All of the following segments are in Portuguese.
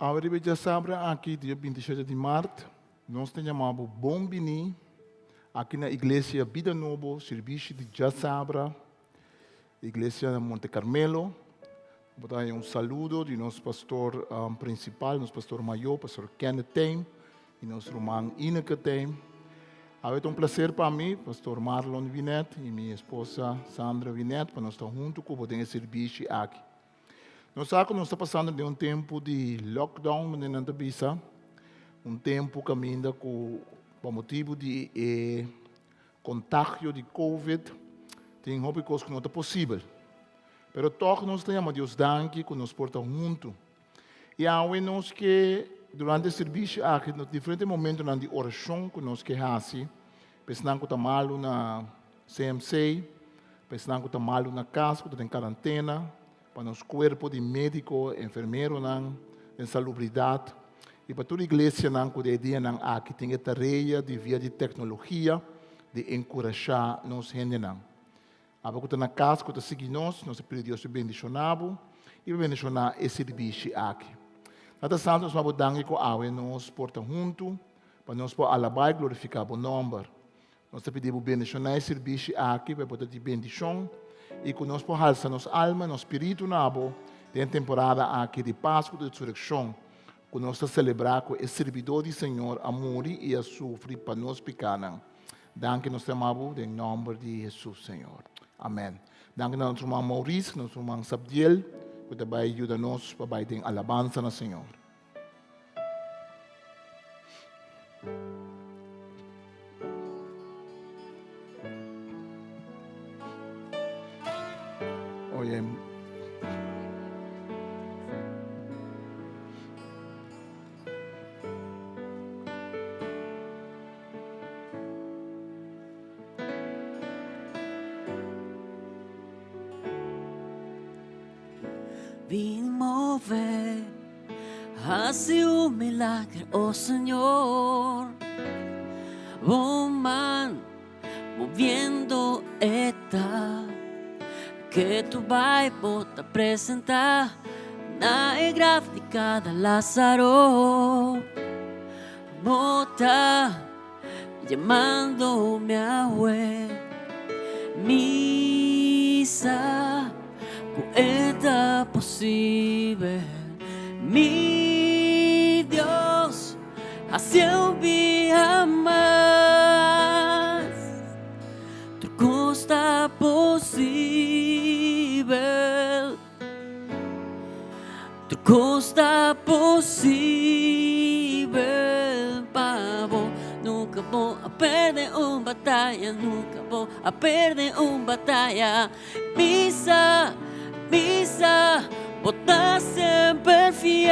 Agora já sabe aqui dia 27 de março, nós temos chamado Bom Bini, aqui na igreja Vida Novo, serviço de já sabra, igreja de Monte Carmelo. Vou dar saludo de nosso pastor principal, nosso pastor maior, pastor Kenneth Tem, e nosso irmão Ineke Tem. É um prazer para mim, pastor Marlon Vinet e minha esposa Sandra Vinet, para nós estar juntos com o serviço aqui. Nós sabemos que nós estamos passando de tempo de lockdown, tempo caminhando por motivo de contágio de Covid, tem coisas que não é possível. Mas todos nós temos Deus danke que nos porta junto. E há nós que durante o serviço aqui, nos diferentes momentos de oração que nós que fazemos, pensando que está malo na CMC, pensando que está malo na casa, que está em quarentena, para nosso corpo de médico, enfermeiro, em salubridade, e para toda a igreja que dia aqui tem a tarefa de via de tecnologia, de encorajar nos gente. A pouco na casa que está seguindo nós pedimos Deus bendicionado e bendicionar esse serviço aqui. Nada santo nós vamos dar que a nós porta junto, para nós poder alabar e glorificar o nome. Nós pedimos bendicionar esse serviço aqui, para poder te bendição, e que nós possamos alçar nossa alma, nosso espírito, tem temporada aqui de Páscoa, de ressurreição, que nós celebrar com esse servidor do Senhor, a morrer e a sofrer para nós pecados. Danke nós amamos, em nome de Jesus, Senhor. Amém. Danke nosso irmão Maurício, nosso irmão Sabdiel, que também ajuda-nos para ter alabança no Senhor. Oye, Vim mover, hace un milagre, oh Señor. Oh man, moviendo esta, que tu Bible te presenta na gráfica de Lázaro. Bota llamándome a misa. Poeta posible, mi Dios, hacia un día más, tu costa posible, tu costa posible, pavo, nunca voy a perder una batalla, nunca voy a perder una batalla, misa. Misa, vos estás siempre fiel.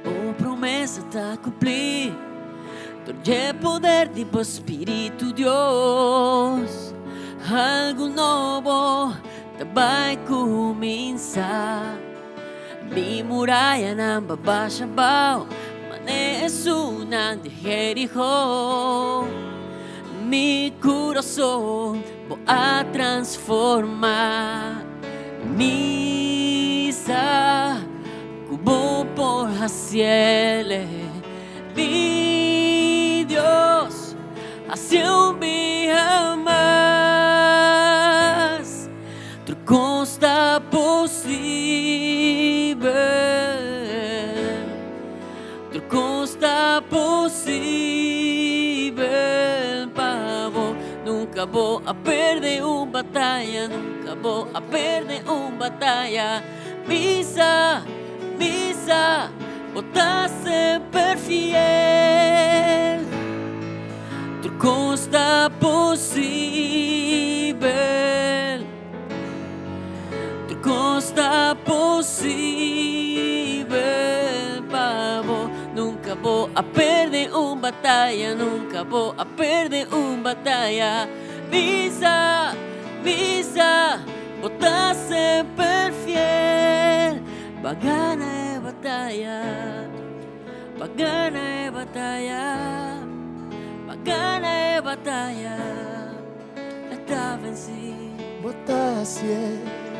Oh, promesa está cumplir. Todo poder de tu Espíritu Dios. Algo nuevo te va a comenzar. Mi muralla ng babasabaw, manesunan de Jericho. Mi corazón voy a transformar. Misa, cubo por los cielos. Mi Dios, hacia un día más, tu costa posible, tu costa posible, pavo. Nunca voy a perder una batalla, nunca voy a perder una batalla. Misa, misa, vos estás siempre fiel. Tu costa posible, tu costa posible, pavo. Nunca voy a perder una batalla, nunca voy a perder una batalla. Misa, misa, vos estás siempre fiel. Va a ganar batalla. pagana e batalha, pagana e batalha, está vencido. Batalha,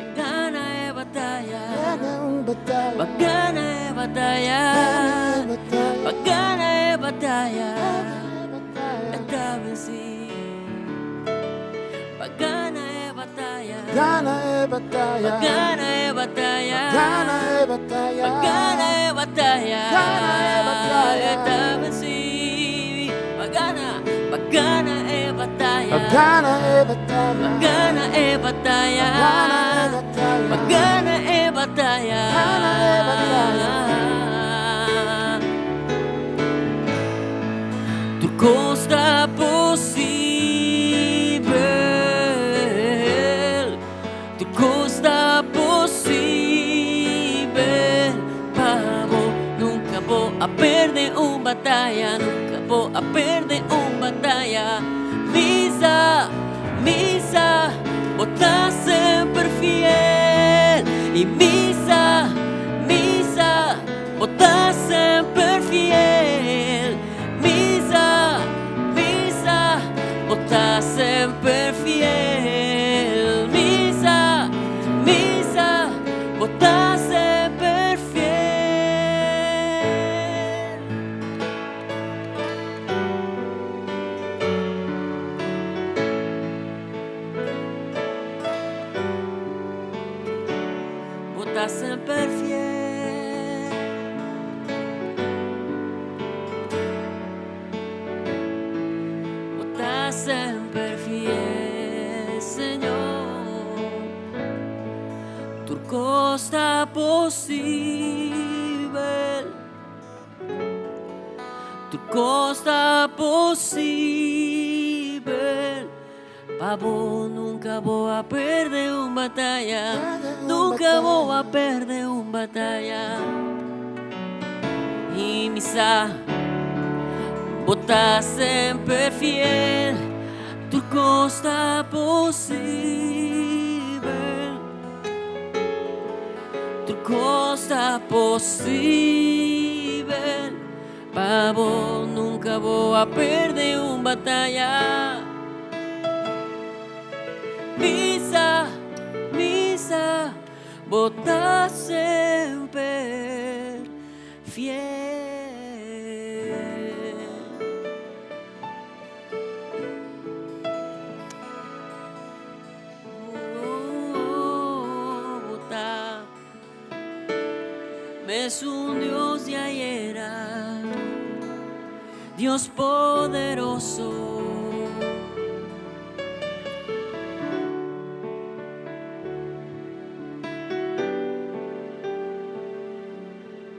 Pagana e batalha, batalha, pagana e batalha, pagana e batalha, está vencido. Pagana e batalha, Gana e batalha, pagana e batalha, Gana e batalha, pagana e batalha, Pagana e batalha. está vencido. Pagana, pagana e batalha, Gana e batalha, pagana e batalha, pagana e batalha, Pagana e batalha. Tu costa possível, tu costa possível, pavo, nunca vou a perder batalha, nunca vou a perder batalha. Misa, misa, bota sempre fiel. E misa, misa, bota sempre fiel. Misa, misa, bota sempre fiel. Misa, misa, bota sempre fiel. Bota sempre fiel. Bota sempre fiel, Senhor. Tu costa possível, tu costa possível. Pavo, nunca vou a perder batalha, nunca vou a perder batalha. E missa, bota sempre fiel, tu costa possível, tu costa possível. Pavo, nunca vou a perder batalha. Misa, misa, bota sempre fiel. Bota, es un Dios de ayer, Dios poderoso.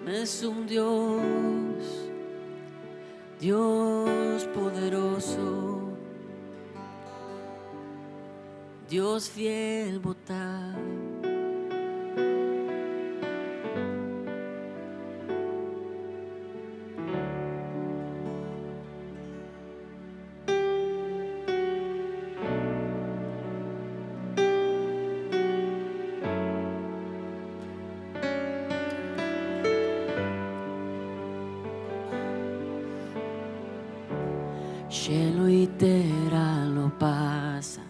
Es un Dios, Dios poderoso, Dios fiel, botar. Cielo y tierra lo pasa,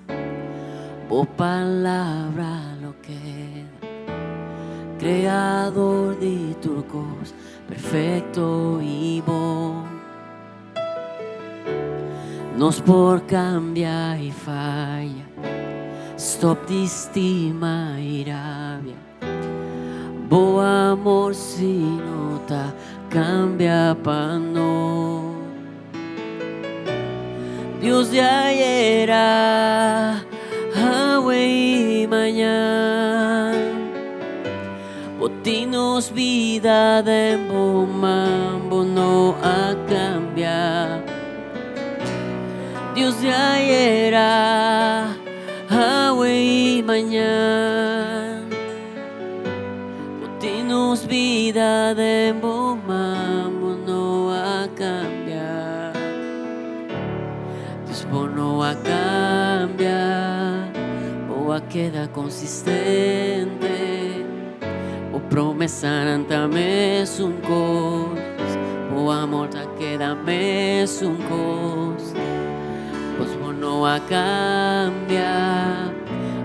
por palabra lo queda. Creador de turcos, perfecto y bom. Nos por cambia y falla, stop de estima y rabia. Bo amor si nota, cambia pa' no. Dios de ayer, hoy y mañana, botinos vida de mambo no a cambiar. Dios de ayer, hoy y mañana, botinos vida de mambo no a cambiar. No a cambiar, o a queda consistente, o promesa nantame es un cos, o boa morta queda-me un cos, pois bono a cambia,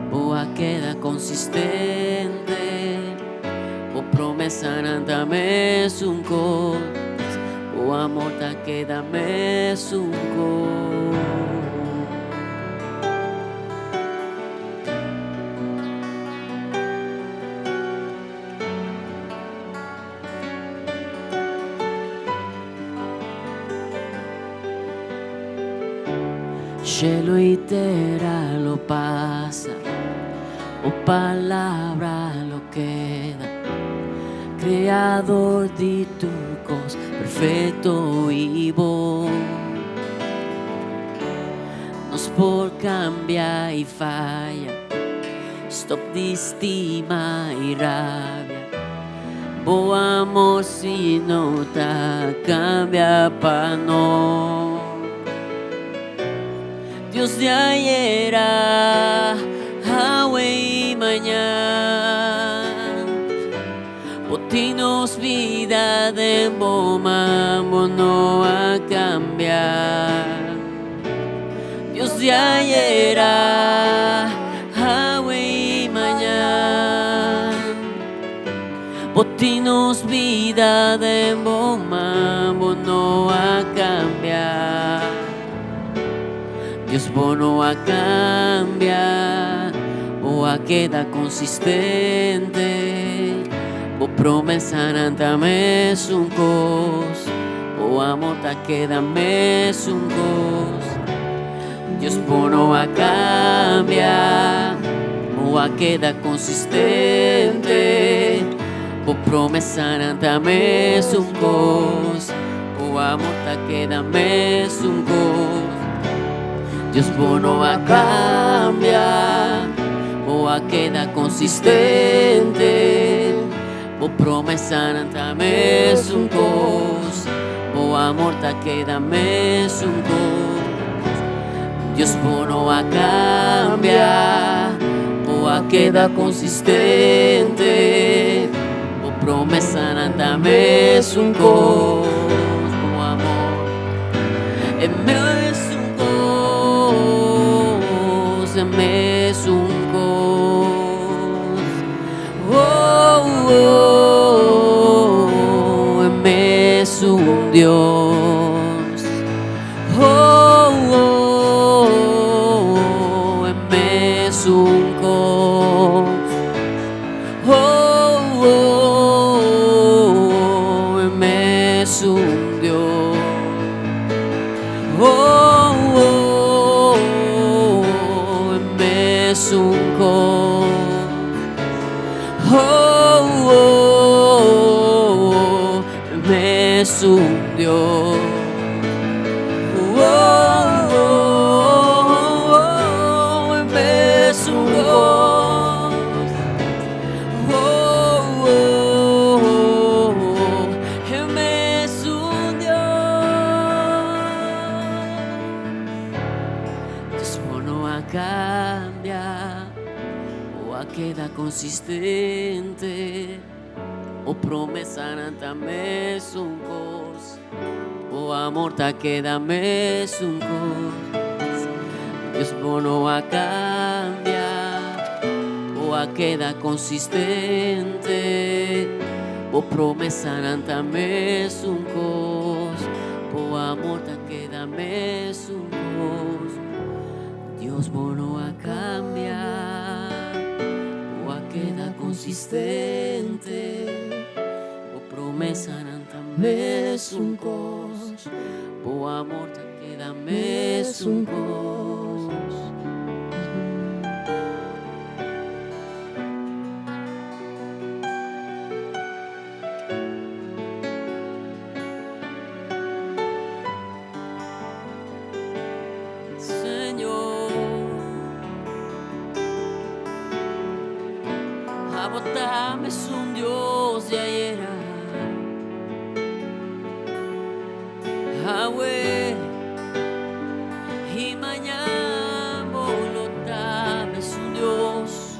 boa queda consistente, bo promesa nanta-me un cos, boa morta queda-me un cos. Cielo y tierra lo pasa, o palabra lo queda, creador de turcos, perfecto y bom. Nos por cambia y falla, stop de estima y rabia, bo amor si nota cambia pa no. Dios de ayer, hoy y mañana, botinos vida de bombo no a cambiar. Dios de ayer, hoy y mañana, botinos vida de bombo no a cambiar. Dios bono a cambia, boa queda consistente, bo promesa nanta-me un cos, boa morta queda-me un cos. Dios bono a cambia, boa queda consistente, bo promesa nanta-me un cos, boa morta queda-me un cos. Dios bono a cambia, boa queda consistente, bo promesa nanta-me un cos, boa morta queda-me un cos. Dios bono a cambia, boa queda consistente, bo promesa nanta-me un cos, bo amor e me me un cos, oh, oh, me un Dios, oh, oh, me un cos, oh, oh, me un Dios, oh, oh, un cos, oh, oh, me un Dios, oh, oh, me un cos, oh, oh, me un Dios. Dios bono a cambia, boa queda consistente, o promesa nanta-me un cos, boa morta queda-me un cos. Dios bono a cambia, boa queda consistente, o promesa nanta-me un cos, boa morta queda-me un cos. Dios bono a cambia, boa queda consistente, o promesa nanta-me un cos, boa morta queda-me un cos. Abotame es un Dios de ayer, Yahweh, y mañana volotame es un Dios.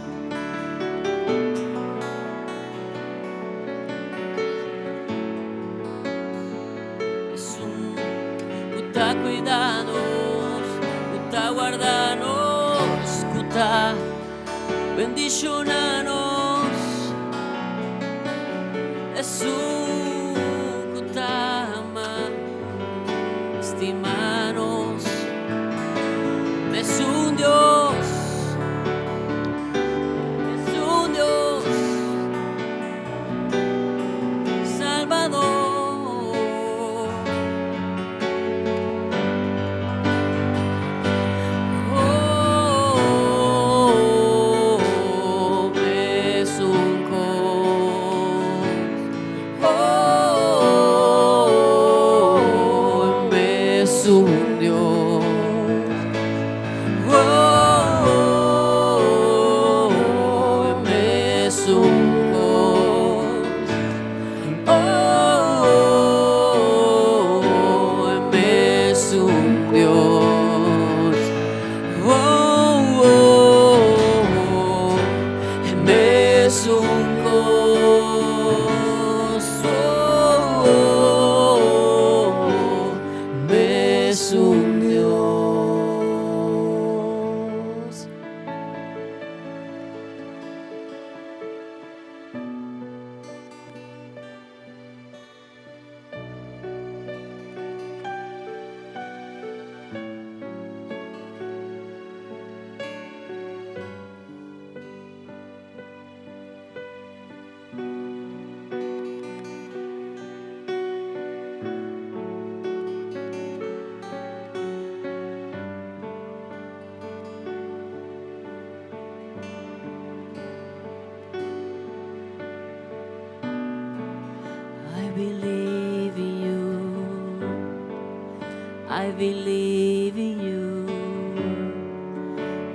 está cuidanos, está guardanos, está bendicionanos. Jesús está ama, estimanos. Es un Dios, es un Dios Salvador. Un Dios, es un Dios, es un Dios, es un es un Dios. I believe in you. I believe in you.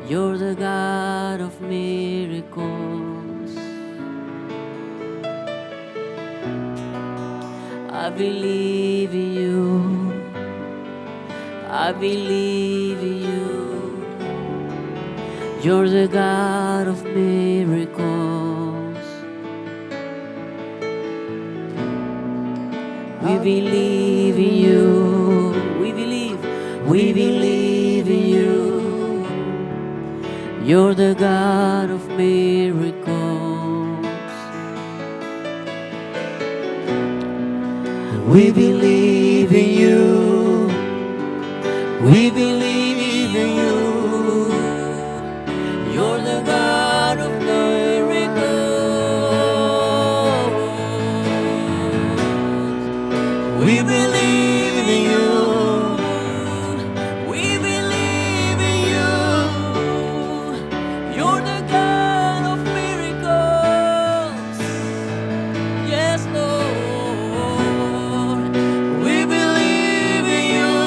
You're the God of miracles. I believe in you. I believe in you. You're the God of miracles. We believe in you. We believe in you. You're the God of miracles. We believe in you. We believe in you. You're the God of miracles. We believe in you. We believe in you. You're the God of miracles. Yes, Lord. We believe in you.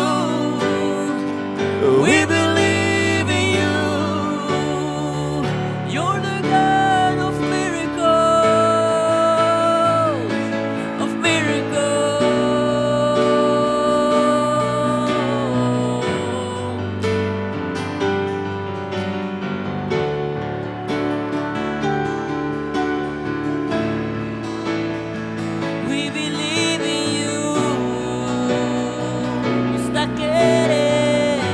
We believe in you. You're the God of miracles. Of miracles. We believe in you. Nos está queremos,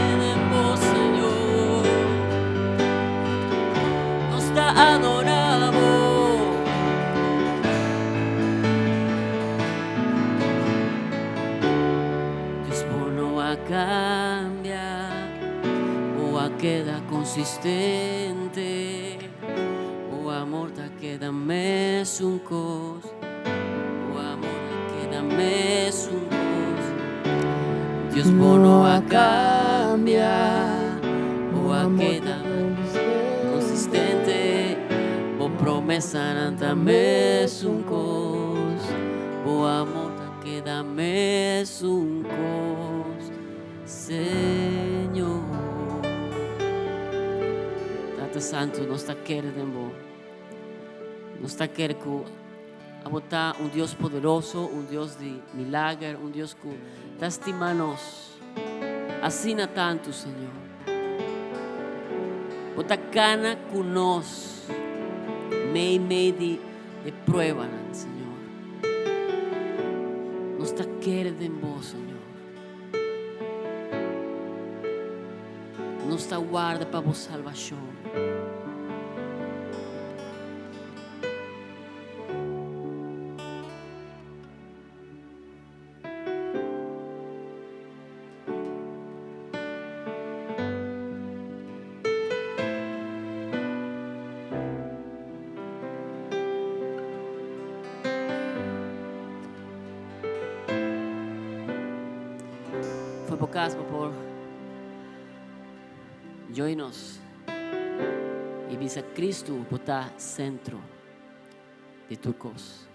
Señor. Nos está adoramos. Dios no a cambiar o a queda consistente o amor ta queda mes un cos o amor ta queda mes un cos. Dios no a cambiar o a queda consistente o promesa nanta mes un cos o amor ta queda mes un cos, Señor. Tata Santo, nos está querendo, nos está querendo a botar um Deus poderoso, um Deus de milagre, um Deus que está estima-nos, assina tanto, Senhor. Bota cana conosco, meio de prueba, Senhor. Nos está querendo, Senhor. nostra guarda per la salvazione. Foi por causa por joinos e bisa Cristo botar centro de turcos.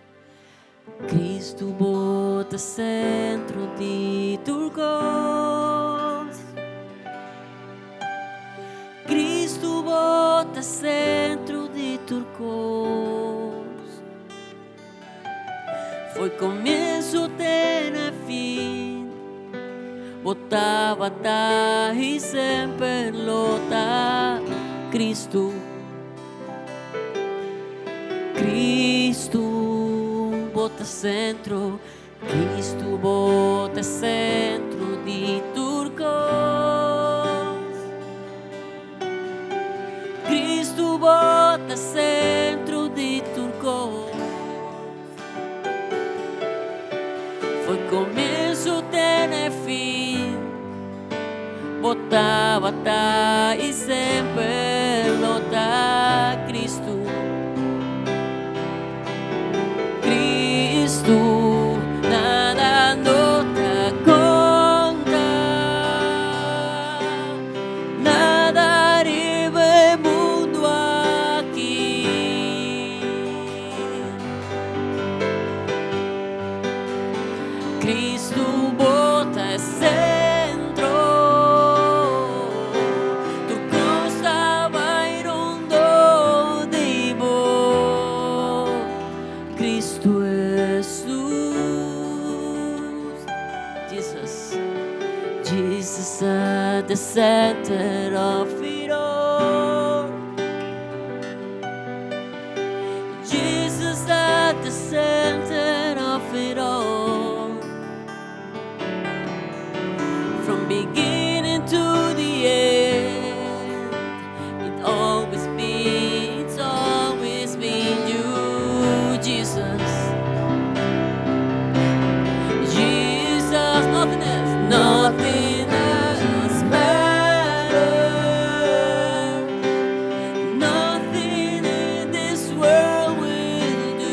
Cristo bota centro de turcos. Cristo bota centro de turcos. Foi começo até fim. Botava tá e sempre lota Cristo. Cristo bota centro. Cristo bota centro de turcos. Cristo bota centro de turcos. Foi começo até fim. Botava tá e sempre lota Cristo. Cristo nada nota conta. Nada arriba mundo aqui. Cristo bota centro. Tu costa vai rondo de bo. Cristo Jesus. Jesus at the center of it all. Jesus at the center of it all. From beginning to the end, it's always been you, Jesus. Jesus, nothing else matters. Nothing in this world will do.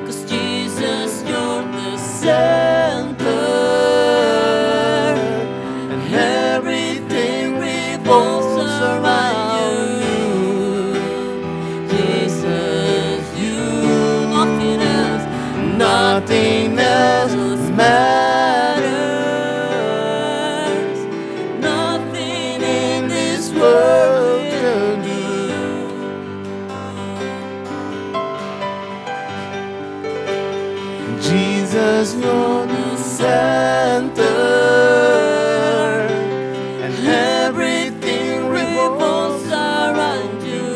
'Cause Jesus, you're the center, and everything revolves around you. Jesus, you, nothing else matters. Nothing in this world can do. Jesus, you're the center, and everything revolves around you.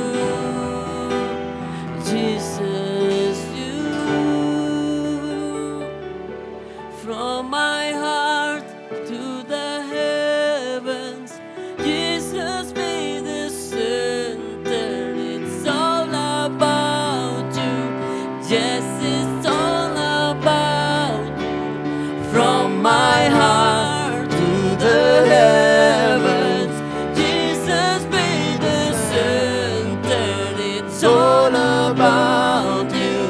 Jesus, you. From my heart to the heavens, Jesus be the center. It's all about you. Yes, it's all about you. From my heart to the heavens, Jesus be the center. It's all about you.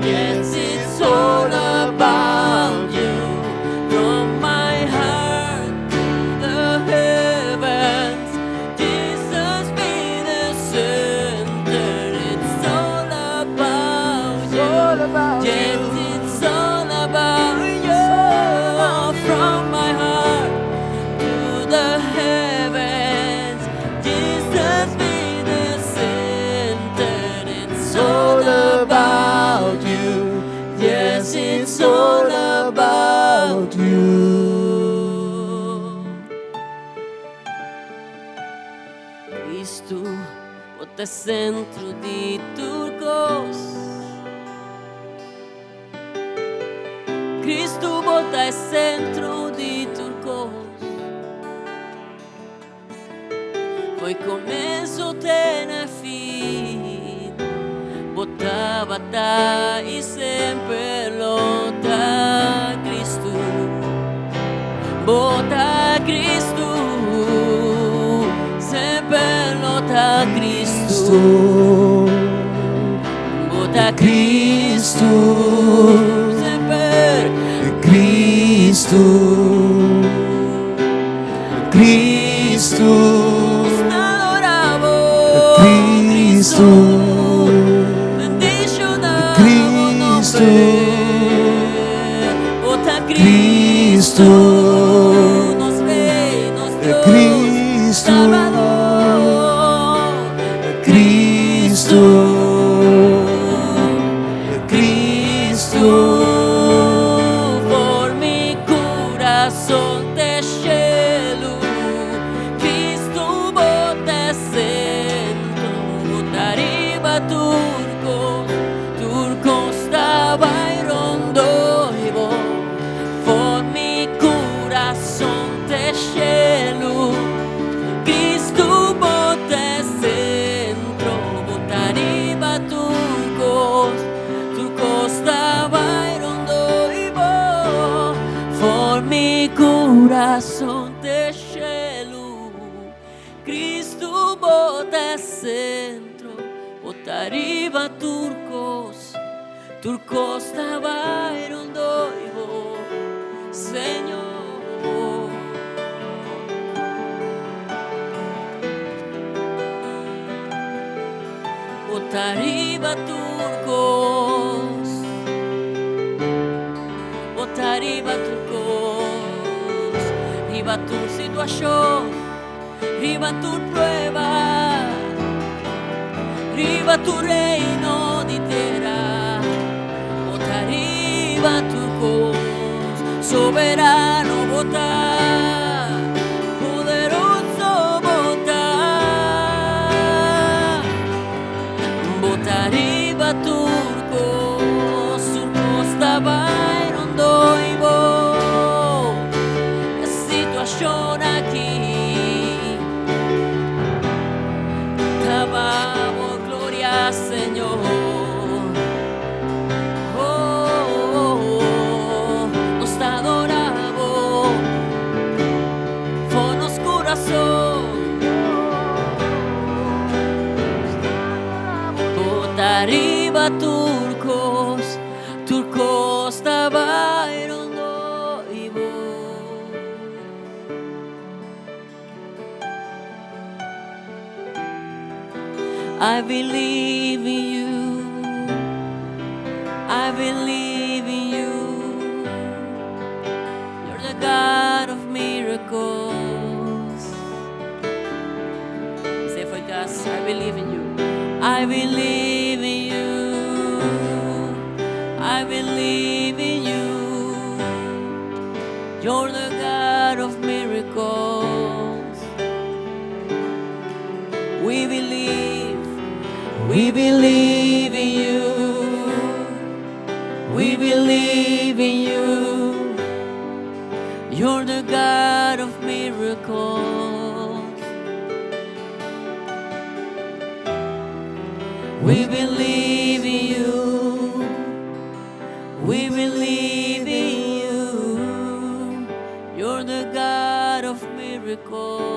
Yes, it's all about you. From my heart to the heavens, Jesus be the center. It's all about you. Yes, it's all about you. From my heart to the heavens, Jesus be the center. It's all about you. Yes, it's all about you. Cristo bota centro de turcos. Cristo volta é centro de turcos. Foi começo tem fim. Bota bata e sempre lota Cristo. Bota Cristo. Sempre lota Cristo. Bota Cristo. Sempre Cristo, Cristo, Cristo, Cristo, Cristo, nos Rei, nos Deus, Cristo, Salvador, Cristo, Cristo. por mi corazón te cielo, Cristo bote centro, botariba turco, turco stava in rondo y vos, por mi corazón te cielo, Cristo bote centro, botariba turcos, turco stava in rondo y vos, por mi corazón te cielo, Cristo bota centro, bota arriba turcos, turcos stava in rondo y vos, Señor. Bota arriba turcos, bota arriba turcos, arriba tu situación, arriba tu prueba, arriba tu reino di terra, bota arriba turcos, soberano bota, poderoso bota. Bota arriba turcos, turcos stava in rondo y vos, la situación aquí, alabamos gloria Señor. Oh, oh, oh, nos adoramos, con los corazón. Bota arriba turcos, turcos stava in rondo y vos. I believe in you, I believe in you. You're the God of miracles. Say for God, I believe in you. I believe in you. I believe in you. You're the God of miracles. We believe in you. We believe in you. You're the God of miracles. We believe in you. We believe in you. You're the God of miracles.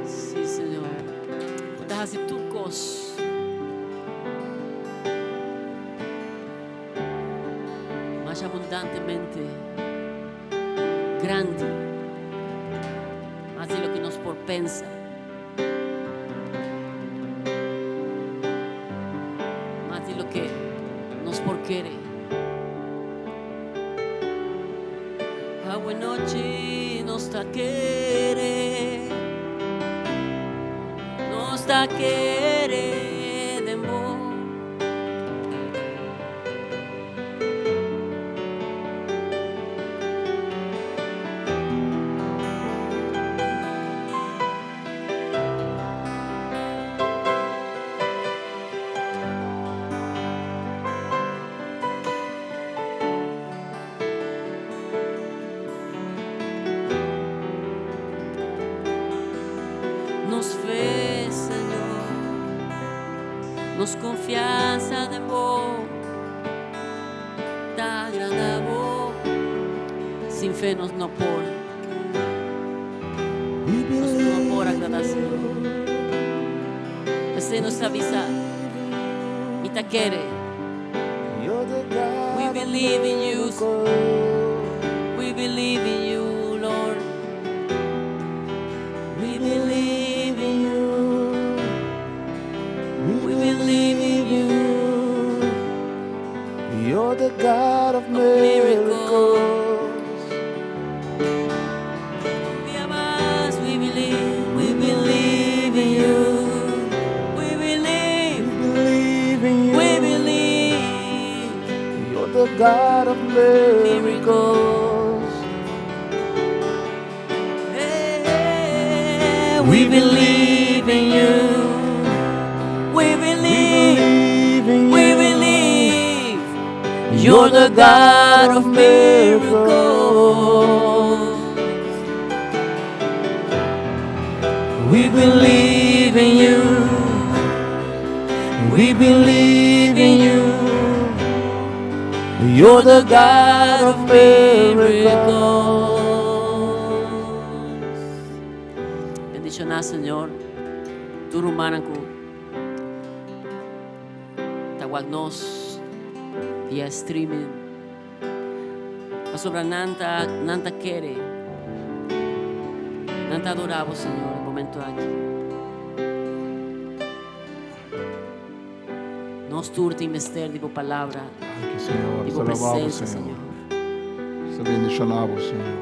Sí, Señor. Estás así turcos. Más abundantemente. Grande, más de lo que nos propensa. Más de lo que nos porquiere. Agua noche nos taquere, nos taquere de amor. nos confiança de vós, tá agrada a vós. Sem fé nós não pode, nós não pode agradar, Senhor. Você nos avisa e te quer. We believe in you. We believe in you, Lord. We believe in you. We believe in you. You're the God of miracles. We believe in you. We believe. Believe in you. We believe. You're the God of miracles. Hey, we believe in you. We believe. Believe in We you. believe. You're the God of miracles. We believe in you. We believe in you. You're the God of miracles. Bendición na, Señor. Turumanan ko. Tawag nos via streaming. Pasobra nanta quere. Nanta adoravo, Señor, el momento aqui. Nos turte em mistério de palavra, Danke, Senhor. de Te alabamos, presença, Senhor. Senhor. Te bendicionamos, Senhor.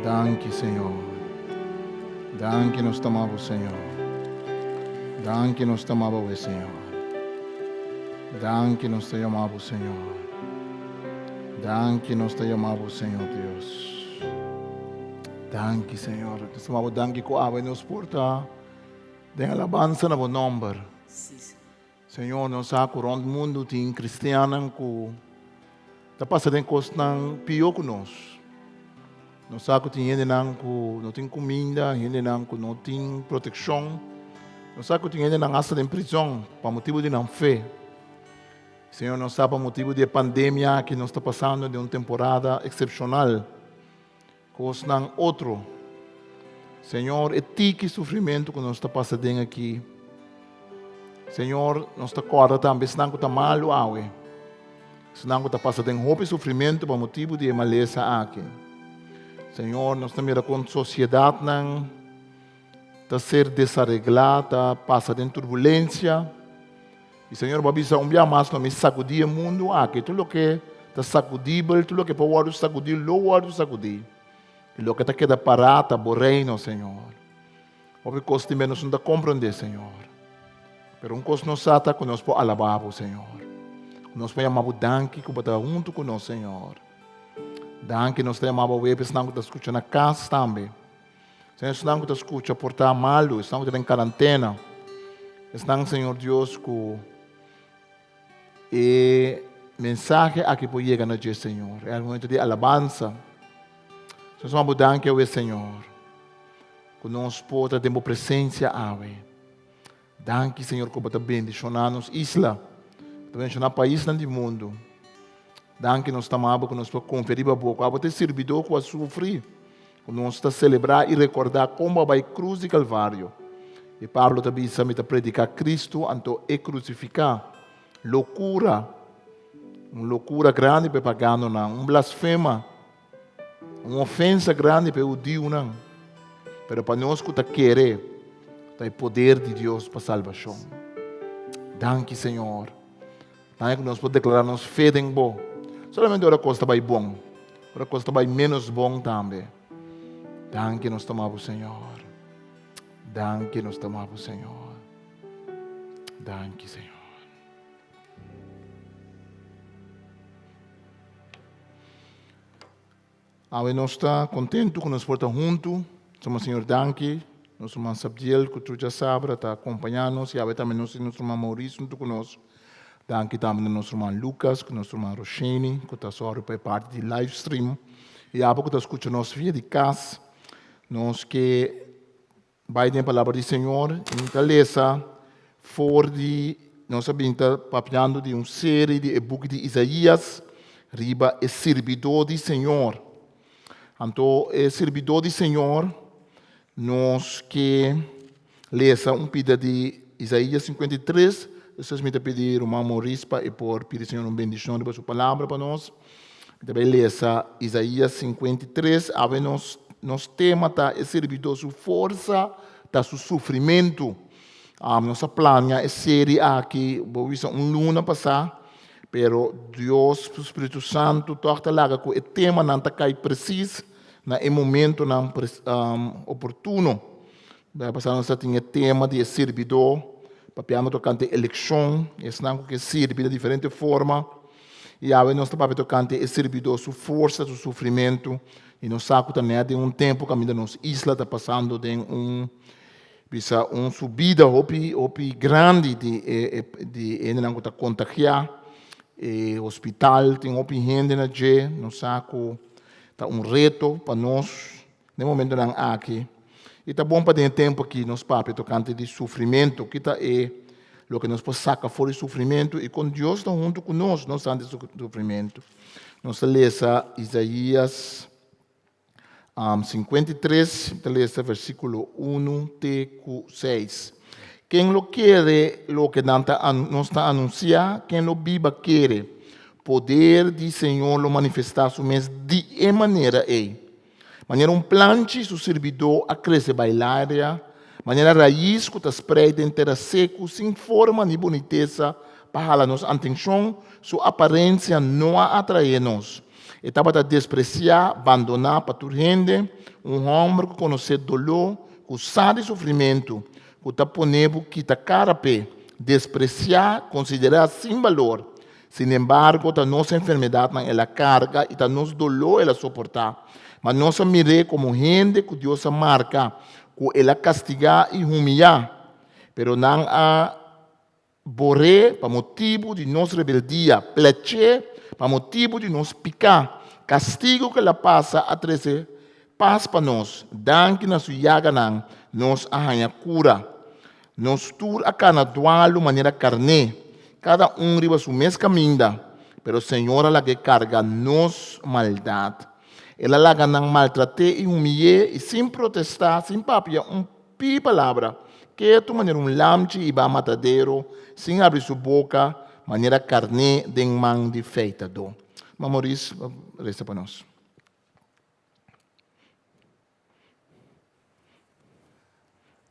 Danke, Senhor. Danke, nós te amamos, Senhor. Danke, nós te amamos, Senhor. Danke, nós te amamos, Senhor. Danke, nós te amamos, Senhor Deus. Danke, Senhor. Nós te amamos, danke ko awe nos porta. Den alabança na bom nome. Sim, sim. Senhor, nós há rond mundo tem cristianos que está passando coisas não pior que nós. Nós há que tem gente que não tem comida, gente que não tem proteção. Nós há que tem gente que está em prisão por motivo de não fé. Senhor, nós há por motivo de pandemia que nós está passando de uma temporada excepcional. Coisas não outro. Senhor, é tique sofrimento que nós está passando aqui. Senhor, nós está corda também, senão que está malo awe. Senão que está passando em roupa e sofrimento por motivo de maleza aqui. Senhor, nós estamos com a sociedade não está ser desarreglada, passa em turbulência. E Senhor, vai bisa dia mais nós sacudir o mundo aqui. Tudo o que está sacudível, tudo o que pode sacudir, logo sacudir. E o que está queda parado, reino, Senhor. Porque costa menos não compreender, Senhor. Pero coisa nos ata que nós podemos alabar o Senhor. Nós podemos amar o danke que está junto com nós, Senhor. Danke nós temos amar o web, senão que está escutando na casa também. Senão que está escutando portar malo, senão que está em quarentena. Senão, Senhor Deus, que e mensagem aqui pode chegar na dia, Senhor. É um momento de alabança. Nós vamos danke ao Senhor. Que nós podemos ter uma presença ave. Danke, Senhor, que você bendicionar nos isla, bendicionar país do mundo. Danke, nós estamos que nós podemos conferir a boca, você servidor que vai sofrer, que nós estamos celebrar e recordar como vai cruz e calvário. E Pablo também sabe predicar Cristo, então é crucificar. Loucura, uma loucura grande para pagar não, blasfema, uma ofensa grande para o Deus não. Mas para nós que querer o poder de Deus para a salvação. Danke, Senhor. Danke que nós podemos declarar nossa fé em bom. Solamente outra coisa vai bom. Outra coisa vai menos bom também. Danke, nós tomamos, Senhor. Danke, nós tomamos, Senhor. Danke, Senhor. Agora nós estamos contentos que nós podemos juntos. Somos, Senhor, danke. Nosso irmão Sabdiel, que tu já sabe, está acompanhando-nos. E agora também nosso irmão Maurício, junto conosco. Danke também ao nosso irmão Lucas, que nosso irmão Rosheni, que está só para parte do live stream. E agora que está escutando nós via de casa, nós que vai ter a palavra do Senhor, em Talesa, nós sabemos papiando de uma série de book de Isaías, riba é servidor do Senhor. Então, é servidor do Senhor, nós que lesa um pida de Isaías 53, vocês me pedir uma Maurício para pedir Senhor uma bendição de sua palavra para nós. Também lesa Isaías 53, a ver nos tema tá é servidor sua força, tá seu sofrimento. Nossa plana é série aqui, vou ver luna passar, pero Deus, o Espírito Santo, toca lá com o tema não tá cai preciso, na momento não oportuno. Vai passar nós tinha tema de servidor, papiamo tocante eleição, esse não que serve de diferente forma, e aí nós estamos tocante é servidor sua força, seu sofrimento, e nós saco também de um tempo que a nossa isla está passando de uma subida grande de não está contagiar, hospital tem gente na G, nós saco tá reto para nós no momento não aqui, e tá bom para ter tempo aqui nós papi tocante de sofrimento, que tá o que nós podemos sacar fora de sofrimento e com Deus está junto conosco, nós estamos de sofrimento. Nós lesa Isaías 53, lesa versículo 1 até 6. Quem lo quiere, lo que nos está anunciando, quem lo viva quiere, poder do Senhor lo manifestar su mes de maneira maneira planche su servidor a crescer bailaria, maneira raiz que está espreita inteira seco, sem forma nem boniteza, para nos atenção, sua aparência não atrai-nos. Estava a despreciar, abandonar para toda gente, homem que conhece dolor, que sabe sofrimento, que está pondo que está cara pé, despreciar, considerar sem valor. Sin embargo, a nossa enfermidade ela carga e a nosso dolor ela suportar. Mas nós miramos como gente que Deus marca, que ela castigar e humilhar, pero não a borrer para motivo de nossa rebeldia, pleche para motivo de nos picar, castigo que ela passa a trazer paz para nós, danke na sua yaga nos arranha cura, nos tur a cana dualo maneira carne, cada riba su mesmo caminho, pero o Senhor ela que carga nos maldade. Ela laga não maltrate e humilhe e sem protestar, sem papia, pi palavra, que tu maneira lamche e ba matadeiro, sem abrir sua boca, maneira carne de mão de feitador. Maurício, resta para nós.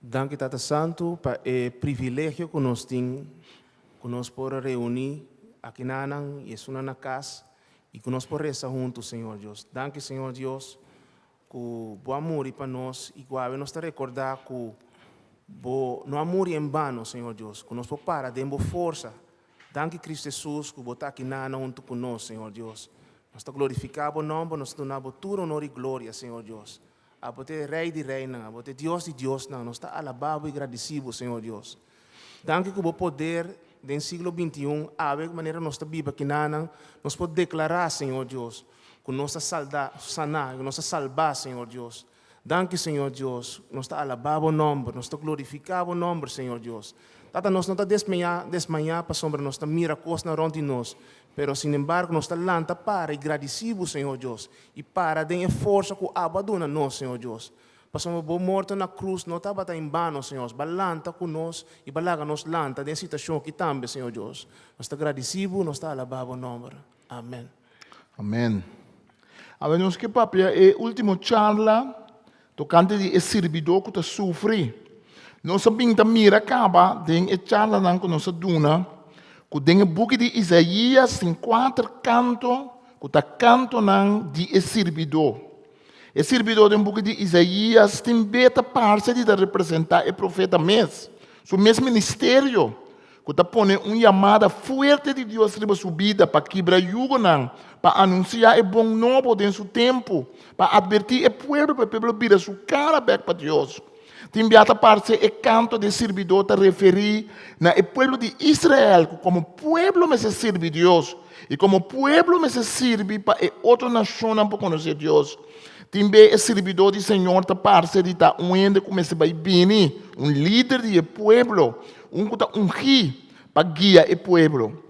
Danke, Tata Santo, para o privilégio que nós temos, que nós podemos reunir aqui na casa e que nós podemos rezar juntos, Senhor Deus. Danke, Senhor Deus, que o amor para nós e que nós está recordar que não amor em vano, Senhor Deus, que nós podemos parar, demos força. Danke, Cristo Jesus, que está aqui junto conosco, Senhor Deus. Nós está glorificando o nome, nós donamos tudo honor e glória, Senhor Deus. A você Rei de Reina, a você Deus de Deus, nós está alabado e agradecido, Senhor Deus. Danke que o poder do século XXI, a ver maneira nós está viva aqui nós podemos declarar, Senhor Deus, que nós está sanar, que nós está salvar, Senhor Deus. Danke, Senhor Deus, nós está alabado o nome, nós está glorificado o nome, Senhor Deus. Tata, nós não está desmanhar para sombra, nós está mira coisa na ronde nós, pero sin embargo nós está lanta para e agradecido, Senhor Deus, e para de força que abandona nós, Senhor Deus. Passamos bom morto na cruz, não estava em vano, Senhor. Balanta conosco e balaga nos lanta de situação que também, Senhor Deus. Nós está agradecido, nós está alabado o nome. Amém. Amém. Agora, nós que papia é a última charla tocante de servidor que está sofrendo. Nós sabemos que mira acaba de charla que nós duna, que tem o book de Isaías tem 4 cantos, que está canto de servidor. O servidor do book de Isaías tem beta parte de representar o profeta mesmo, seu mesmo ministério, que está pondo uma chamada forte de Deus sobre sua vida para quebrar jugo, para anunciar o bom novo dentro do seu tempo, para advertir o povo para o povo virar sua cara para Deus. Tem beta parte o canto de servidor para referir ao povo de Israel, como povo me se serve Deus, e como povo me se serve para outra nação para conhecer Deus. Também é servidor do Senhor, tá parceiro, tá onde começa a vir, líder do povo, que está ungir para guiar o povo.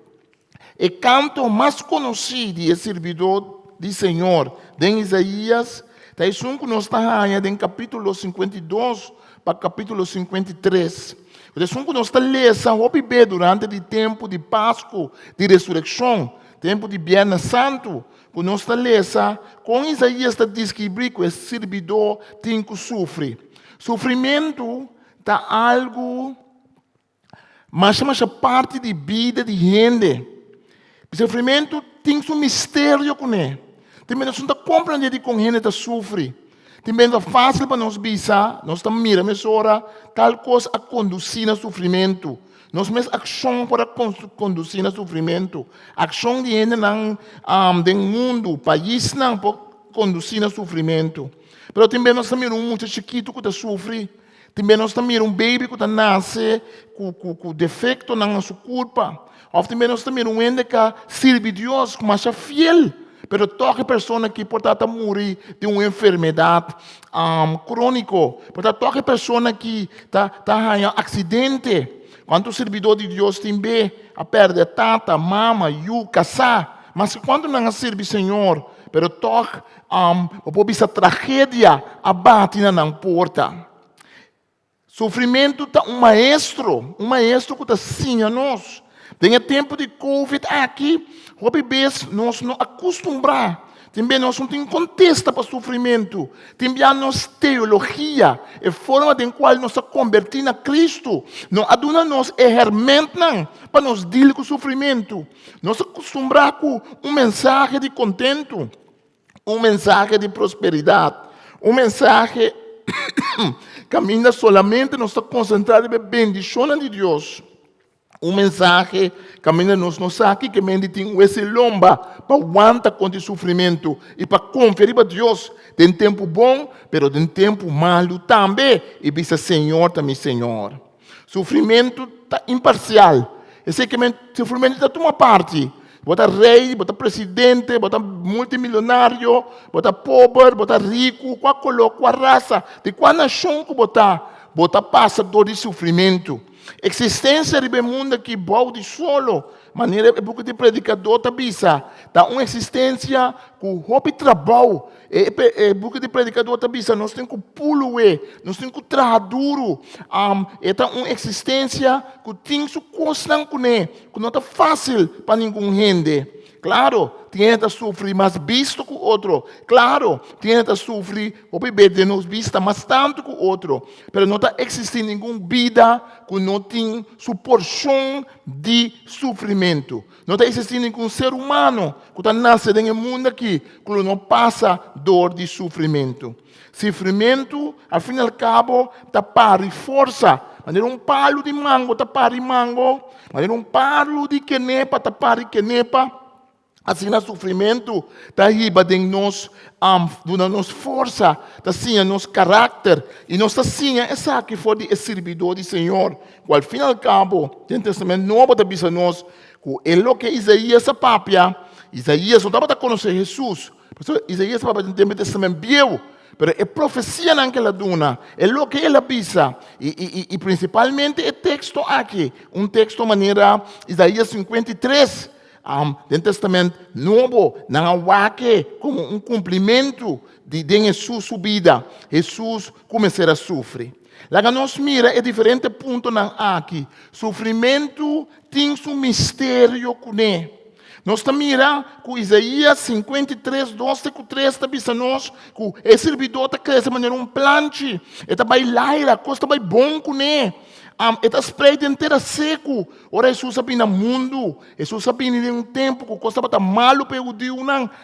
O canto mais conhecido é servidor do Senhor, em Isaías, tá isso que nós está em capítulo 52 para capítulo 53. Isso que nós está lendo durante o tempo de Páscoa, de ressurreição, tempo de Viernes Santo, que nós está lendo, com Isaías está descrevendo que o servidor tem que sofrer. Sofrimento está algo, mas parte da vida de gente. O sofrimento tem um mistério com ele. Também nós não compreendemos que a gente sofre. Também é fácil para nós pensar, nós estamos mirando ora tal coisa a conduzir ao sofrimento. Nós mesmos ação para conduzir ao sofrimento. Ação de gente no mundo, país não para conduzir ao sofrimento. Mas também nós estamos mirando muito chiquito que sofre. Também nós estamos mirando baby que nasce com defeito na sua culpa. Ou também nós estamos mirando gente que serve a Deus, mas é fiel. Pero toda pessoa que pode morrer de uma enfermidade crônica, toda pessoa que está em acidente, quando o servidor de Deus também a perde tata, mama, casar, mas quando não serve o Senhor, pero toda essa tragédia abate na porta. Sofrimento está um maestro que está sim a nós. Tem tempo de Covid aqui, nós não acostumbramos. Também nós não temos contexto para o sofrimento. Também a nossa teologia, a forma em qual nós nos convertimos a Cristo, não aduna-nos ferramentas para nos lidar com o sofrimento. Nós acostumbramos com mensagem de contento, mensagem de prosperidade, mensagem que caminha solamente nós estamos concentrados na bendição de Deus. Mensagem que nos aqui que tem esse lomba para aguentar contra o sofrimento e para conferir para Deus. Tem tempo bom, mas tem tempo malo também. E diz Senhor também, Senhor. Sofrimento está imparcial. Esse que sofrimento está uma parte. Bota rei, bota presidente, bota multimilionário, bota pobre, bota rico, qual cor, qual raça, de qual nação que bota passa dor de sofrimento. Existência de mundo que balde solo, maneira porque de predicador tabisa, tá uma existência com hobby trabalho, porque de predicador tabisa, nós temos que pulo nós temos que trabalhar duro, tá uma existência que tem sua coisa que não está fácil para ninguém gente. Claro, tem gente que sofre mais visto que o outro. Claro, tem gente que sofre, de nos vista mais tanto que o outro. Mas não está existindo nenhuma vida que não tem sua porção de sofrimento. Não está existindo nenhum ser humano que está nascendo em mundo aqui que não passa dor de sofrimento. Sofrimento, ao fim e ao cabo, está para força. Maneira palo de mango, está para mango. Maneira palo de quenepa, está para quenepa. Assim, o sofrimento está riba de nós, dando-nos força, está assim, nosso caráter, e nós está assim, essa que foi o servidor do Senhor, que ao fim e ao cabo, tem testamento novo da bisa nós, que é o que Isaías a papia, Isaías não estava a conhecer Jesus, Isaías papia tem tempo testamento viu, mas é profecia naquela duna, é o que ele avisa, e principalmente o texto aqui, texto maneira Isaías 53, do Testamento Novo, na Wake, como cumprimento de Jesus subida. Jesus começará a sofrer. Lá que nós mira é diferente ponto aqui. Sofrimento tem um mistério com ele. Nós mira com Isaías 53, 12, 3, está nós, que o servidor está crescendo de maneira plante, está vai lá, a coisa vai bom com ele. Esta espreita inteira seco. Ora, Jesus sabe no mundo. Jesus sabe de tempo que coisa está malo para o Deus.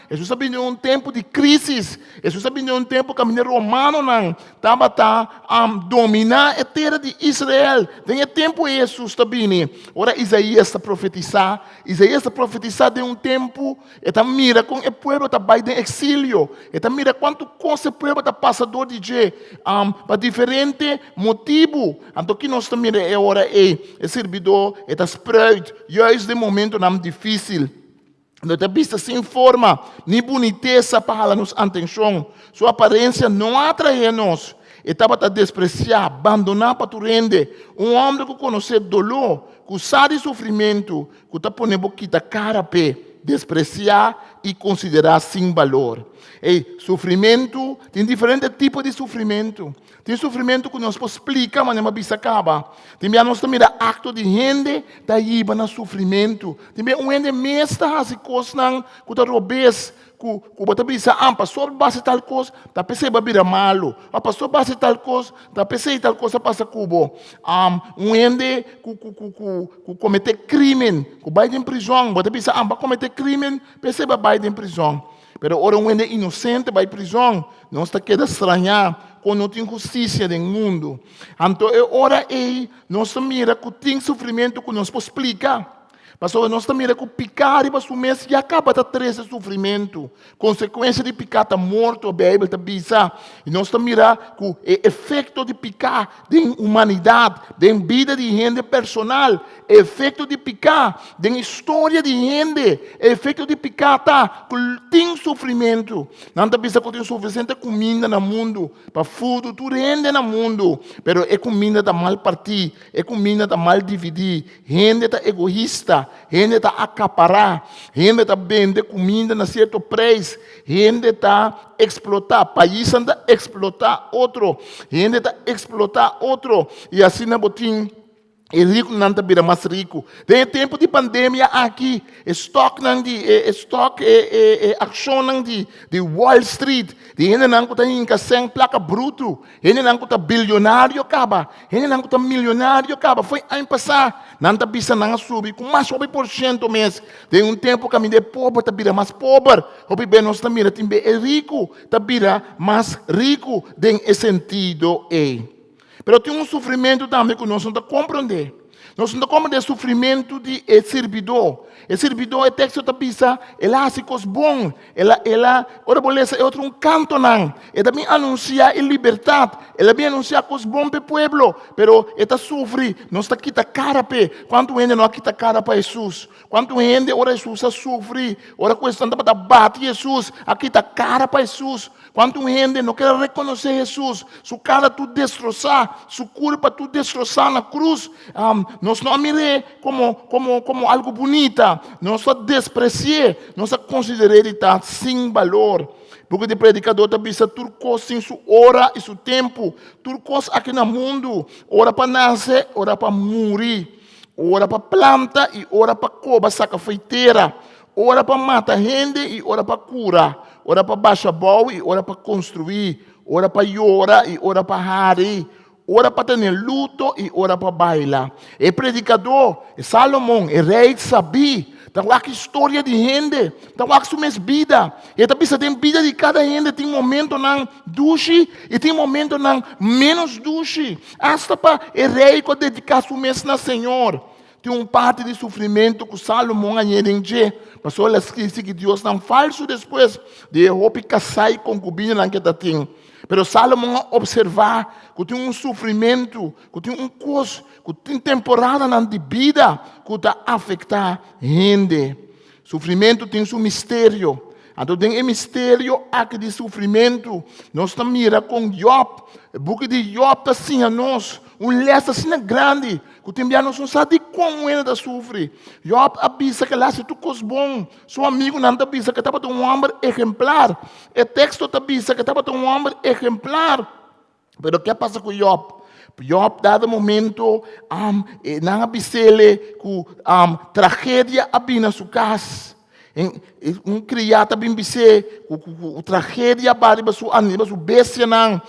Jesus sabe de tempo de crise. Jesus sabe de tempo que o romano estava a dominar a terra de Israel. Tem tempo Jesus está vindo. Ora, Isaías está profetizando. Isaías está profetizando de tempo. Está mira com o povo está vai de exílio. Está mira quanto coisa o povo está passador de para diferente motivo. Então, que nós estamos é hora servidor está spread juist de momento nam difícil Não te vista sem forma, nem boniteza para nos atenção. Sua aparência não atrai-nos. Estava a despreciar, abandonar para tu rende. Homem que conhece dolor, que sabe sofrimento, que está pondo boquita cara pé, despreciar e considerar sem valor. E sofrimento, tem diferentes tipos de sofrimento. Tem sofrimento que nós explica, mas não bisa acaba. Também nós temos acto de gente da iba na sofrimento. Também gente mesta as coisas que está roubes, que bota bisa, pastor base tal coisa, tá perceba vira malo. Pastor base tal coisa, tá perceba tal coisa passa cubo. Gente que comete crime, que vai em prisão, bota bisa, para cometer crime, perceba vai em prisão. Pero ora um gente inocente vai em prisão, não está queda estranhar quando não tem justiça no mundo. Então, ora nós mira que tem sofrimento que nós podemos explicar. Pastor, nós mira que picar e para o mês já acaba de ter esse sofrimento. Consequência de picar está morto, a Bíblia está bisa. E nós mira que o efeito de picar de humanidade, de vida de gente personal, efeito de picar de história de gente, efeito de picar tá, que tem sofrimento. Não está bisa que tem suficiente comida no mundo, para tudo, tu rende no mundo, pero é comida da mal partir, é comida da mal dividir, gente está egoísta, gente está acaparar, gente está vender comida a certo preço, gente está explotar, país anda explotar outro, gente está explotar outro, e assim na botim. E rico não está vira mais rico. Tem tempo de pandemia aqui, estoque ação de Wall Street, de gente não está em sem placa bruto, gente não está bilionário acaba, gente não está milionário acaba. Foi ano passado, não está bisa não subir com mais 9% mês. Tem tempo que a minha pobre está vira mais pobre, o bem nós está mira também é rico, está vira mais rico, tem esse sentido Pero tem sofrimento também que nós não compreendemos. Nós não compreendemos o sofrimento de servidor. O servidor é texto da pisa, ele faz coisas bons, ora beleza, é outro canto não. Ele também anuncia a liberdade, ele também anuncia coisas boas para o povo, pero ele sofre, não está quita cara para, quanto gente não quita cara para Jesus, quanto gente ora Jesus sofre, ora questão da bate Jesus, aqui está cara para Jesus. Quanto gente não quer reconhecer Jesus, sua cara tudo destroçar, sua culpa tudo destroçar na cruz, nós não miramos como algo bonito, nós despreciamos, nós consideramos estar sem valor. Porque o predicador está vista tudo coisa sem sua hora e seu tempo, tudo coisa aqui no mundo, hora para nascer, hora para morrer, hora para planta e hora para cobra saca feiteira, hora para matar gente e hora para curar. Ora para baixar boa e ora para construir, ora para llorar e ora para rir, ora para ter luto e ora para bailar. É predicador, é Salomão, é rei sabia, está lá que história de gente, está lá que sua vida. E também tem vida de cada gente, tem momento não duche e tem momento não menos duche. Hasta para é rei que dedicar sua mês na Senhor. Tem parte de sofrimento que Salomão añade. Pastor, ele esquece que Deus não falso depois de roupa casar e concubina que tem. Mas Salomão observar que tem sofrimento, que tem coisa, que tem temporada de vida que está afetar gente. Sofrimento tem seu mistério. Então tem mistério aqui de sofrimento. Nós estamos mira com Job. O book de Job está assim a nós. Leça assim grande. Que tem nós não sabe como ele sofre. Job avisa que lá se tu coisa bom. Seu amigo não avisa que estava um homem exemplar. O texto avisa que estava um homem exemplar. Mas o que passa com Job? Job, dado momento, não avisa ele que tragédia havia na sua casa. Criado bem dizer, o tragédia para sua bestia não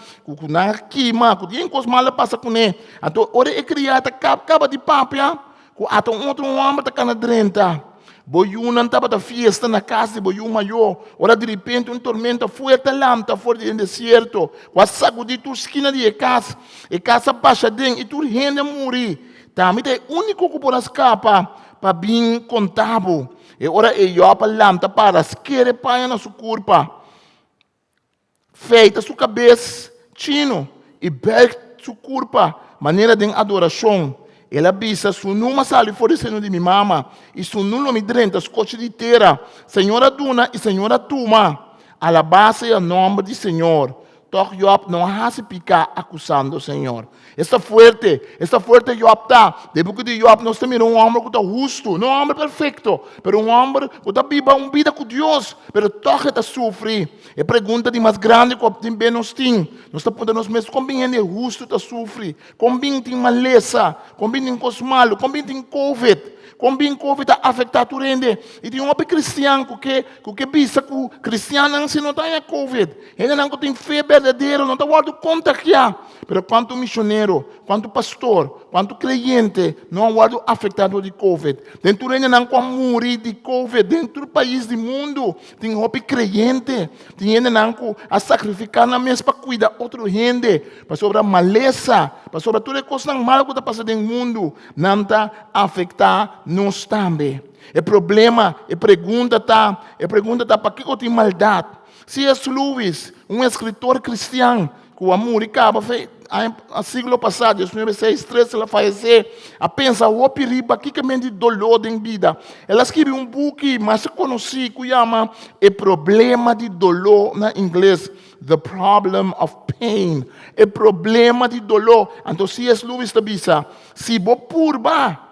queima, que tem coisa mal passa com ele. Então, ora é criado acaba de papia, que até outro homem está na drenta. Boiú não estava da festa na casa de Boiú maior. Ora de repente tormenta forte lá, está fora do deserto. Quase sacudi tu esquina de casa, e casa baixa dentro e tu rende morrer. Também é o único que pode escapar para bem contábil. E ora Job lanta para esquerda para na sua culpa. Feita sua cabeça chino e bel sua culpa, maneira de adoração. Ela avisa, se não me sale fora seno de minha mama, e se não me drenta, escote de terra, Senhora Duna e Senhora Tuma, a la base e a nome do Senhor. Toch Job não há se picar acusando o Senhor. Está fuerte Job está. Depois de Job, nós temos homem que está justo, não um homem perfeito, mas homem que está viva uma vida com Deus, mas toch está sofre. É pergunta de mais grande que bem nós temos. Nós estamos podendo nós mesmos, como bem é justo está sofre, como bem tem maleza, como bem tem coisa malo, como bem tem Covid. Como bem Covid está afetado o rende. E tem um homem cristiano que pensa que o cristiano se não tem Covid. Ele não tem fé verdadeira, não está guardando contagiar. Mas quanto missionário, quanto pastor, quanto crente, não guarda afetado de Covid. Dentro do rende não pode morrer de Covid. Dentro do país do mundo, tem homem crente. Tem gente não a sacrificar na mesa para cuidar outro gente. Para sobre a maleza, para sobre toda coisa mal que está passando no mundo, não está afetado nós também. É problema, é pergunta tá para que eu tenho maldade. C.S. Lewis, um escritor cristiano, que o amor acaba no século passado, em 1963, ela faleceu, a pensar o perigo aqui que de dolor em vida. Ela escreveu um book, mas se conheci, que chama O Problema de Dolor, na inglês, The Problem of Pain. O problema de dolor. Então, C.S. Lewis está dizendo, se você purba,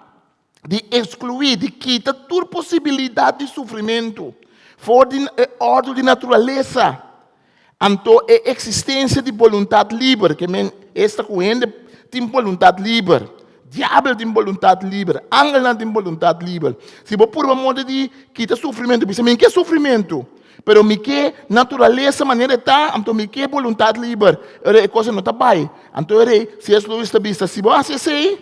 de excluir, de quitar toda possibilidade de sofrimento, fora de ordem de natureza, então a existência de vontade livre, que esta corrente tem vontade livre, diabo tem vontade livre, ángel tem vontade livre. Se você por amor de quitar sofrimento, você me quer sofrimento, pero me quer natureza, maneira está, então me quer vontade livre, a coisa não está bem. Então se é isso está vista, se você assim,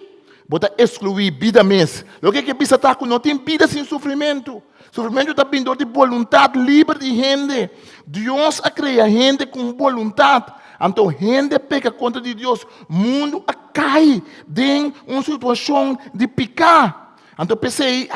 bota excluir vida mesmo. O que é pensa tá que não tem vida sem sofrimento? Sofrimento está vindo de vontade livre de gente. Deus a criar gente com vontade. Então, gente peca contra de Deus. O mundo cai em uma situação de picar. Então, pensei,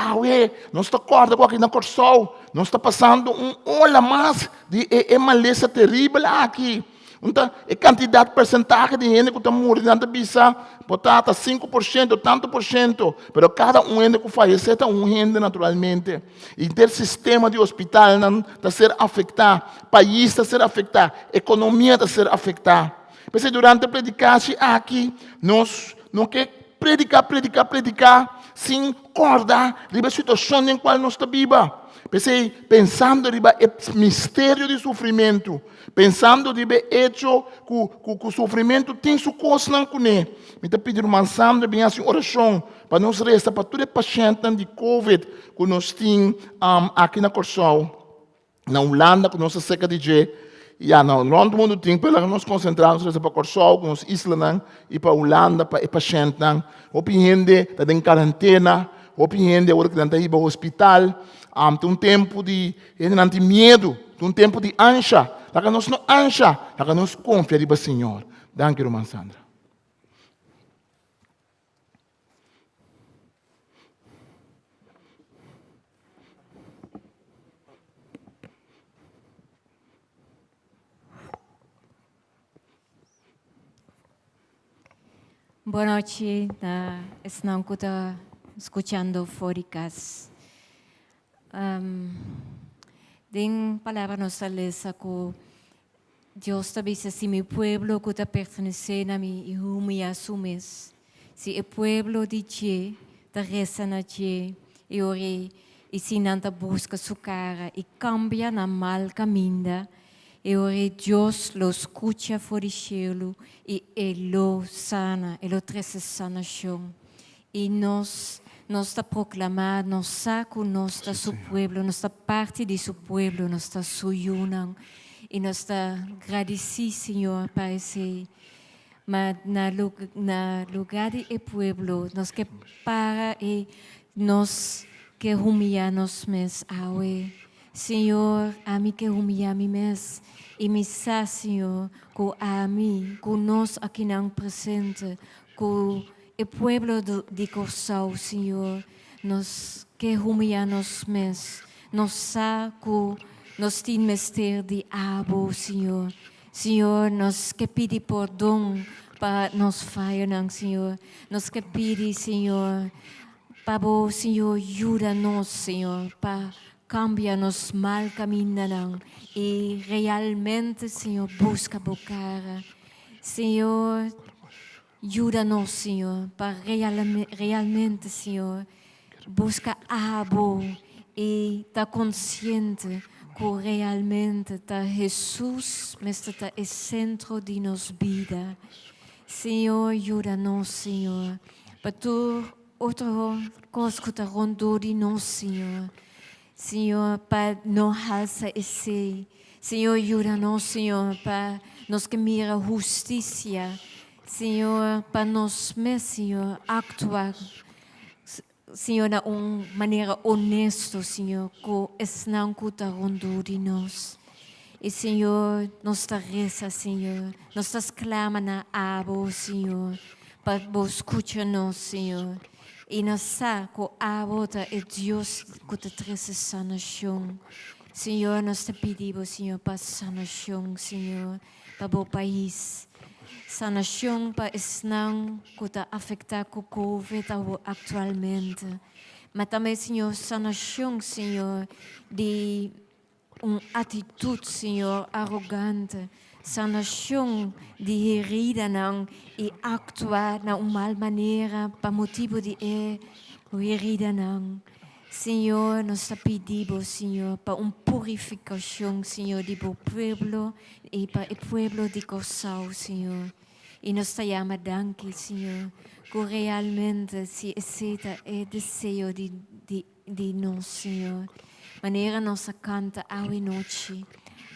nós está corda aqui na Corsol. Nós está passando olha mais de maleza terrível aqui. Então, a quantidade, percentagem de gente que está morrendo, não bisa, botar 5%, tanto por cento, mas cada gente que falece está gente naturalmente. E o sistema de hospital está ser afetado, o país está ser afetado, a economia está ser afetada. Porque durante a predicação aqui, nós não queremos predicar, sem acordar da situação em qual nós estamos vivos. Pensando no mistério do sofrimento, pensando no hecho que o sofrimento tem sua coisa não conhece. Me está pedindo uma sandra, bem assim, oração, para nos restar, para todo paciente de Covid que nós temos aqui na Corsol, na Holanda, que nós estamos cerca de G. E no Holanda, mundo tem, para nós concentrarmos para Corsol, para nós Isla, e para Holanda, para o paciente, o gente está em quarentena, o gente agora que está aí para o hospital. Tem tempo de não ter medo, tem tempo de ansia. Lá que nós não ansia, lá que nós confiamos no Senhor. Danke, irmã Sandra. Boa noite, estão escutando Fóricas. Den palavra nossa lesa que Deus também se meu pueblo que está pertencendo a mim e o me assumes. Se o pueblo de Deus está rezando a Deus e ore e se não busca sua cara e cambia na mal caminho, e ore Deus lo escuta fora do cielo e lo sana, e lo traz sanação. E nós está proclamado, nós saco, nós está seu pueblo, nós está parte de seu pueblo, nós está suyunang, e nós está agradecido, Senhor, para esse, mas na lugar de pueblo, nós que para e nós que humilhar nós mesmos, Senhor, a mim que humilhar mim mesmo, e me sa, Senhor, com a mim, com nós aqui não presente, com o pueblo de Corsol, Senhor, nós que humilhar nós mesmos, nós sabemos que nós temos mistério de abo, Senhor. Senhor, nós que pedir perdão para nos falhar, Senhor. Nos que pedir, Senhor, para o Senhor ajuda-nos, Senhor, para cambiar nos mal caminho e realmente, Senhor, busca a cara. Senhor, ajuda-nos, Senhor, para realmente, Senhor, busca abo e estar consciente que realmente Jesus está no centro de nossa vida. Senhor, ajuda-nos, Senhor, para tu outra coisa que está rondando de nós, Senhor. Senhor, para não alçar esse. Senhor, ajuda-nos, Senhor, para nos que mira justiça. Senhor, para nós mesmos, Senhor, actuar, Senhor, de uma maneira honesta, Senhor, que esse não está rondando de nós. E, Senhor, nós está reza, Senhor, nós está clamando na abo, Senhor, para você escutar-nos, Senhor. E nós sabemos que a abo é Deus que te traz sanação. Senhor, nós te pedimos, Senhor, para sanação, Senhor, para o país. Sanação para esse não que está afetado com o Covid atualmente. Mas também, Senhor, sanação, Senhor, de uma atitude, Senhor, arrogante. Sanação de herida não e actuar de uma mal maneira para motivo de herida não. Senhor, nós te pedimos, Senhor, para uma purificação, Senhor, de o povo e para o povo de Corsal, Senhor. E nós te chamamos, Senhor, que realmente se aceita o desejo de nós, Senhor. Maneira nós canta hoje e noite.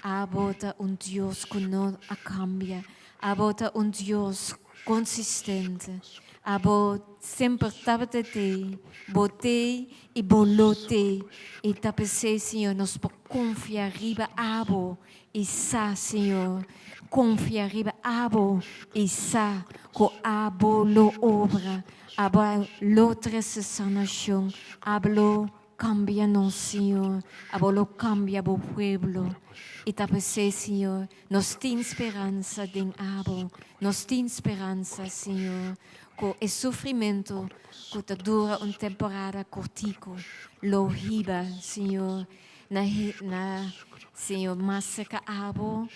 Abota Deus que não cambia. Abota Deus consistente. Abota sempre tabate, bote e bolote. E tapece, Senhor, nós podemos confiar riba abo e sa, Senhor. Confiar riba abo e sa, co abo lo obra. Abo lo trece sanação. Abo cambia nós, Senhor. Abo lo cambia o pueblo. E tapece, Senhor, nós temos esperança de abo. Nós temos esperança, Senhor. Com o sofrimento que dura uma temporada curtico, lo riba, Senhor, Senhor, mas que abo,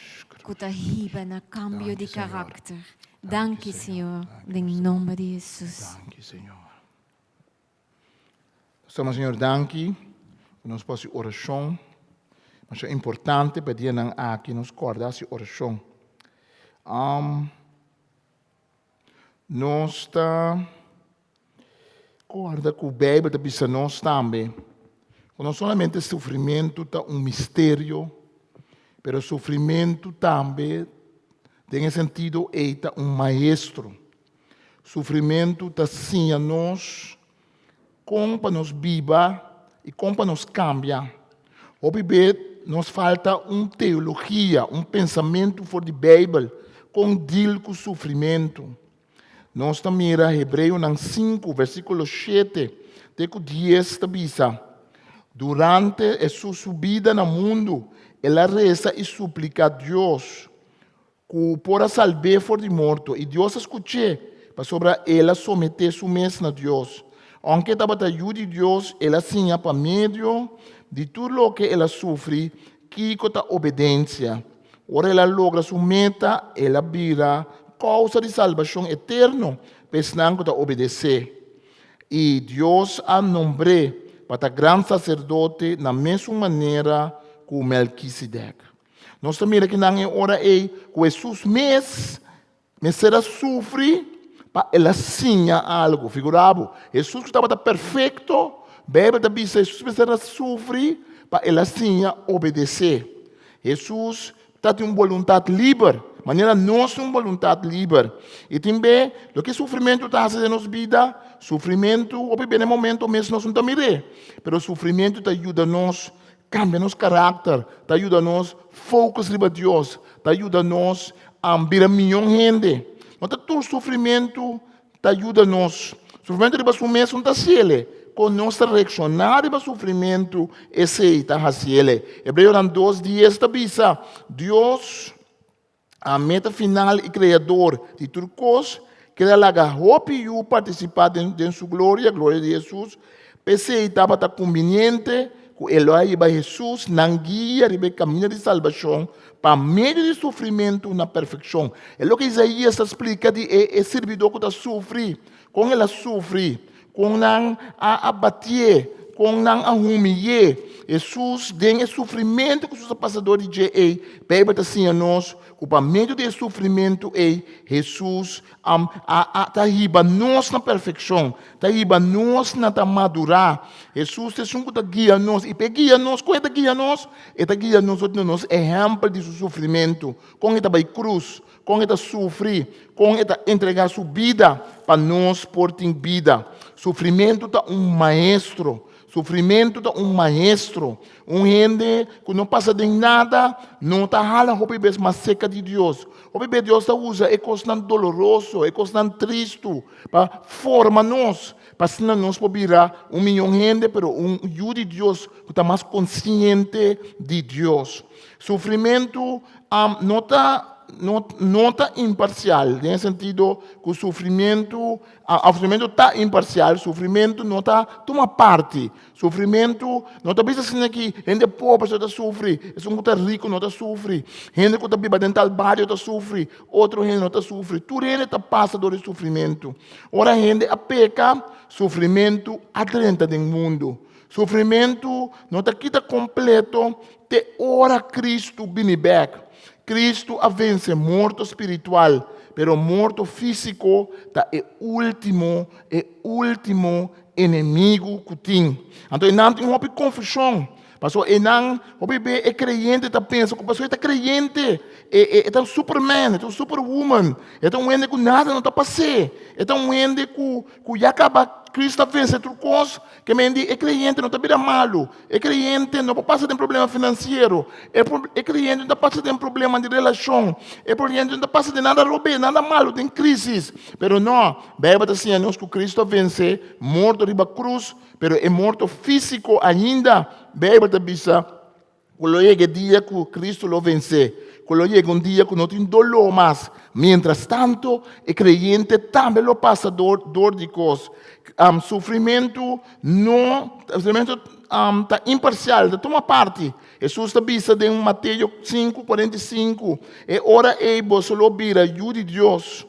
que riba na cambio de caráter. Danke, Senhor, em nome de Jesus. Danke, Senhor. Estamos, Senhor, danke por nos posse oração. Mas é importante pedir aqui nos cordas de oração. Nós está guarda que o Bíblia está dizendo nós também. Não somente o sofrimento é um mistério, mas o sofrimento também tem sentido é um maestro. O sofrimento está sim a nós, como para nos viva e como para nos cambiar. O bebê nos falta uma teologia, um pensamento fora da Bíblia, com deal com o sofrimento. Nós também mira Hebreu 5, versículo 7, até 10, está dizendo: durante a sua subida no mundo, ela reza e suplica a Deus que por salvar fora de morto. E Deus escutou para sobre ela someter sua mesa a Deus. Aunque estava a ajuda de Deus, ela tinha para meio de tudo o que ela sofre, que a obediência. Ora ela logra sua meta, ela vira causa de salvação eterna, pensando que obedecer. E Deus a nombre para o grande sacerdote na mesma maneira que Melquisedeque. Nós também aqui na hora que Jesus mesmo será sofrer para ela sinha algo. Figurado, Jesus que estava perfeito, Bíblia diz que Jesus será sofrer para ela sinha obedecer. Jesus tem uma vontade livre. Maneira nós uma vontade livre. E também, o que sofrimento está fazendo na nossa vida, sofrimento, no momento mesmo nós não estamos mirando. Mas o sofrimento te ajuda a nós, cambia nosso caráter, te ajuda a nós, focus em Deus, te ajuda a nós a virar milhão de gente. Então, todo sofrimento te ajuda a nós. O sofrimento de você mesmo não está sendo. Com nossa reaccionar ao sofrimento, esse está sendo. Hebreu 2, 10 está dizendo: Deus a meta final e criador de turcos, que ela hope e participar de sua glória, a glória de Jesus. Pensei estava conveniente que Eloy iba Jesus, não guia, iba caminho de salvação, para meio de sofrimento na perfeição. É o que Isaías explica de servidor que sofre, com ela sofre, com não a abater, com não a humilhar. Jesus tem o sofrimento que os passadores de Bíblia assim a nós, que para meio de sofrimento Jesus está riba nós na perfeição, está riba nós na madurar. Jesus é um que guia nós, e guia nós, como ele guia nós? Ele guia nós, exemplo de seu sofrimento, com ele vai cruz, com ele sofre, com ele entregar sua vida para nós por ter vida. Sofrimento está maestro. Sofrimento é maestro. Gente que não passa de nada, não está rala a roupa mais seca de Deus. O bebê Deus usa é coisa doloroso, é coisa triste, para formar nós. Para que nós possamos virar milhão de gente, mas eu de Deus que está mais consciente de Deus. Sofrimento não está imparcial, no sentido que o sofrimento está imparcial, o sofrimento não está toma parte, sofrimento não está pensando que gente pobre está sofre, é um que está rico não está sofre, gente que está viva dentro do bairro está sofre, outro gente não está sofre, tudo gente está passando do sofrimento. Ora gente a peca, sofrimento atrenta do mundo. Sofrimento não está aqui completo, te ora Cristo viene back. Cristo a vence morto espiritual, pero morto físico é o último inimigo que tem. Então, não tem uma confusão. Pastor, não, o bebê é crente, está pensando que o pastor é crente, é um superman, é um superwoman, é um ente que nada não está passando, é um ente que já acaba, Cristo vence tudo coisa, que é crente, não está vira malo, é crente, não passa de um problema financeiro, é crente, não está passando de um problema de relação, é crente, não está passando de nada roubar, nada malo, tem crise, mas não, a Bíblia está dizendo que Cristo vence, morto riba cruz, mas é morto físico ainda. A Bíblia está dizendo que chega dia que Cristo lo vence, que chega dia que não tem dolor mais. Mientras tanto, o crente também lo passa dor de coisas. Sofrimento está imparcial, está toma parte. Jesus está dizendo em Mateus 5:45, ora você lo vira ajuda de Deus,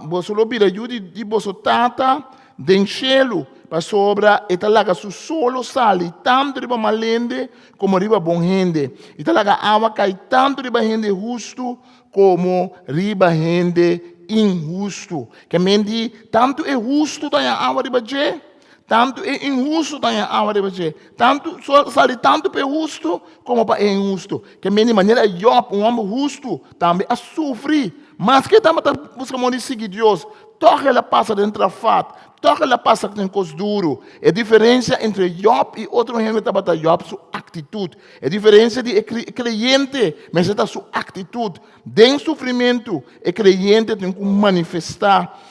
você lo vira ajuda de você tata den cielo, para sobra e talaga su solo sali tanto riba malende como riba bom gente e talaga água cai tanto riba gente justo como riba gente injusto que mendi tanto é justo da água riba je tanto é injusto da água riba je tanto sali tanto para justo como para injusto que mendi maneira Job homem justo também a sofrer mas que também buscamos de seguir Deus toca ela passa dentro da fato toca ela passa com coisa duro. É a diferença entre Job e outro gente que está Job, sua atitude. É a diferença de crente, mas está sua atitude. Tem sofrimento, o crente tem que manifestar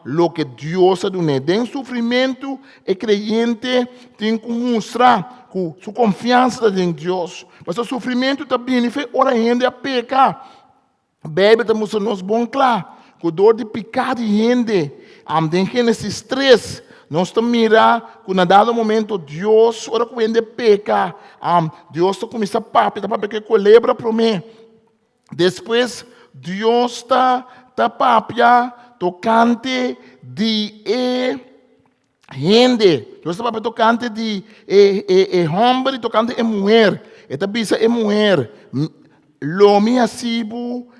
o que Deus ha dado. Tem sofrimento, o crente tem que mostrar sua confiança em Deus. Mas o sofrimento também faz hora gente a pecar. A Bíblia está mostrando bom claro. Com dor de pecado de gente, em Gênesis 3, nós estamos mirando que, em dado momento, Deus, ora que ele peca, Deus começa a papar que culebra para mim. Depois, Deus está papar tocante de gente. Deus está papar tocante de homem, tocante de mulher. Esta bisa é mulher. Lo me asibo.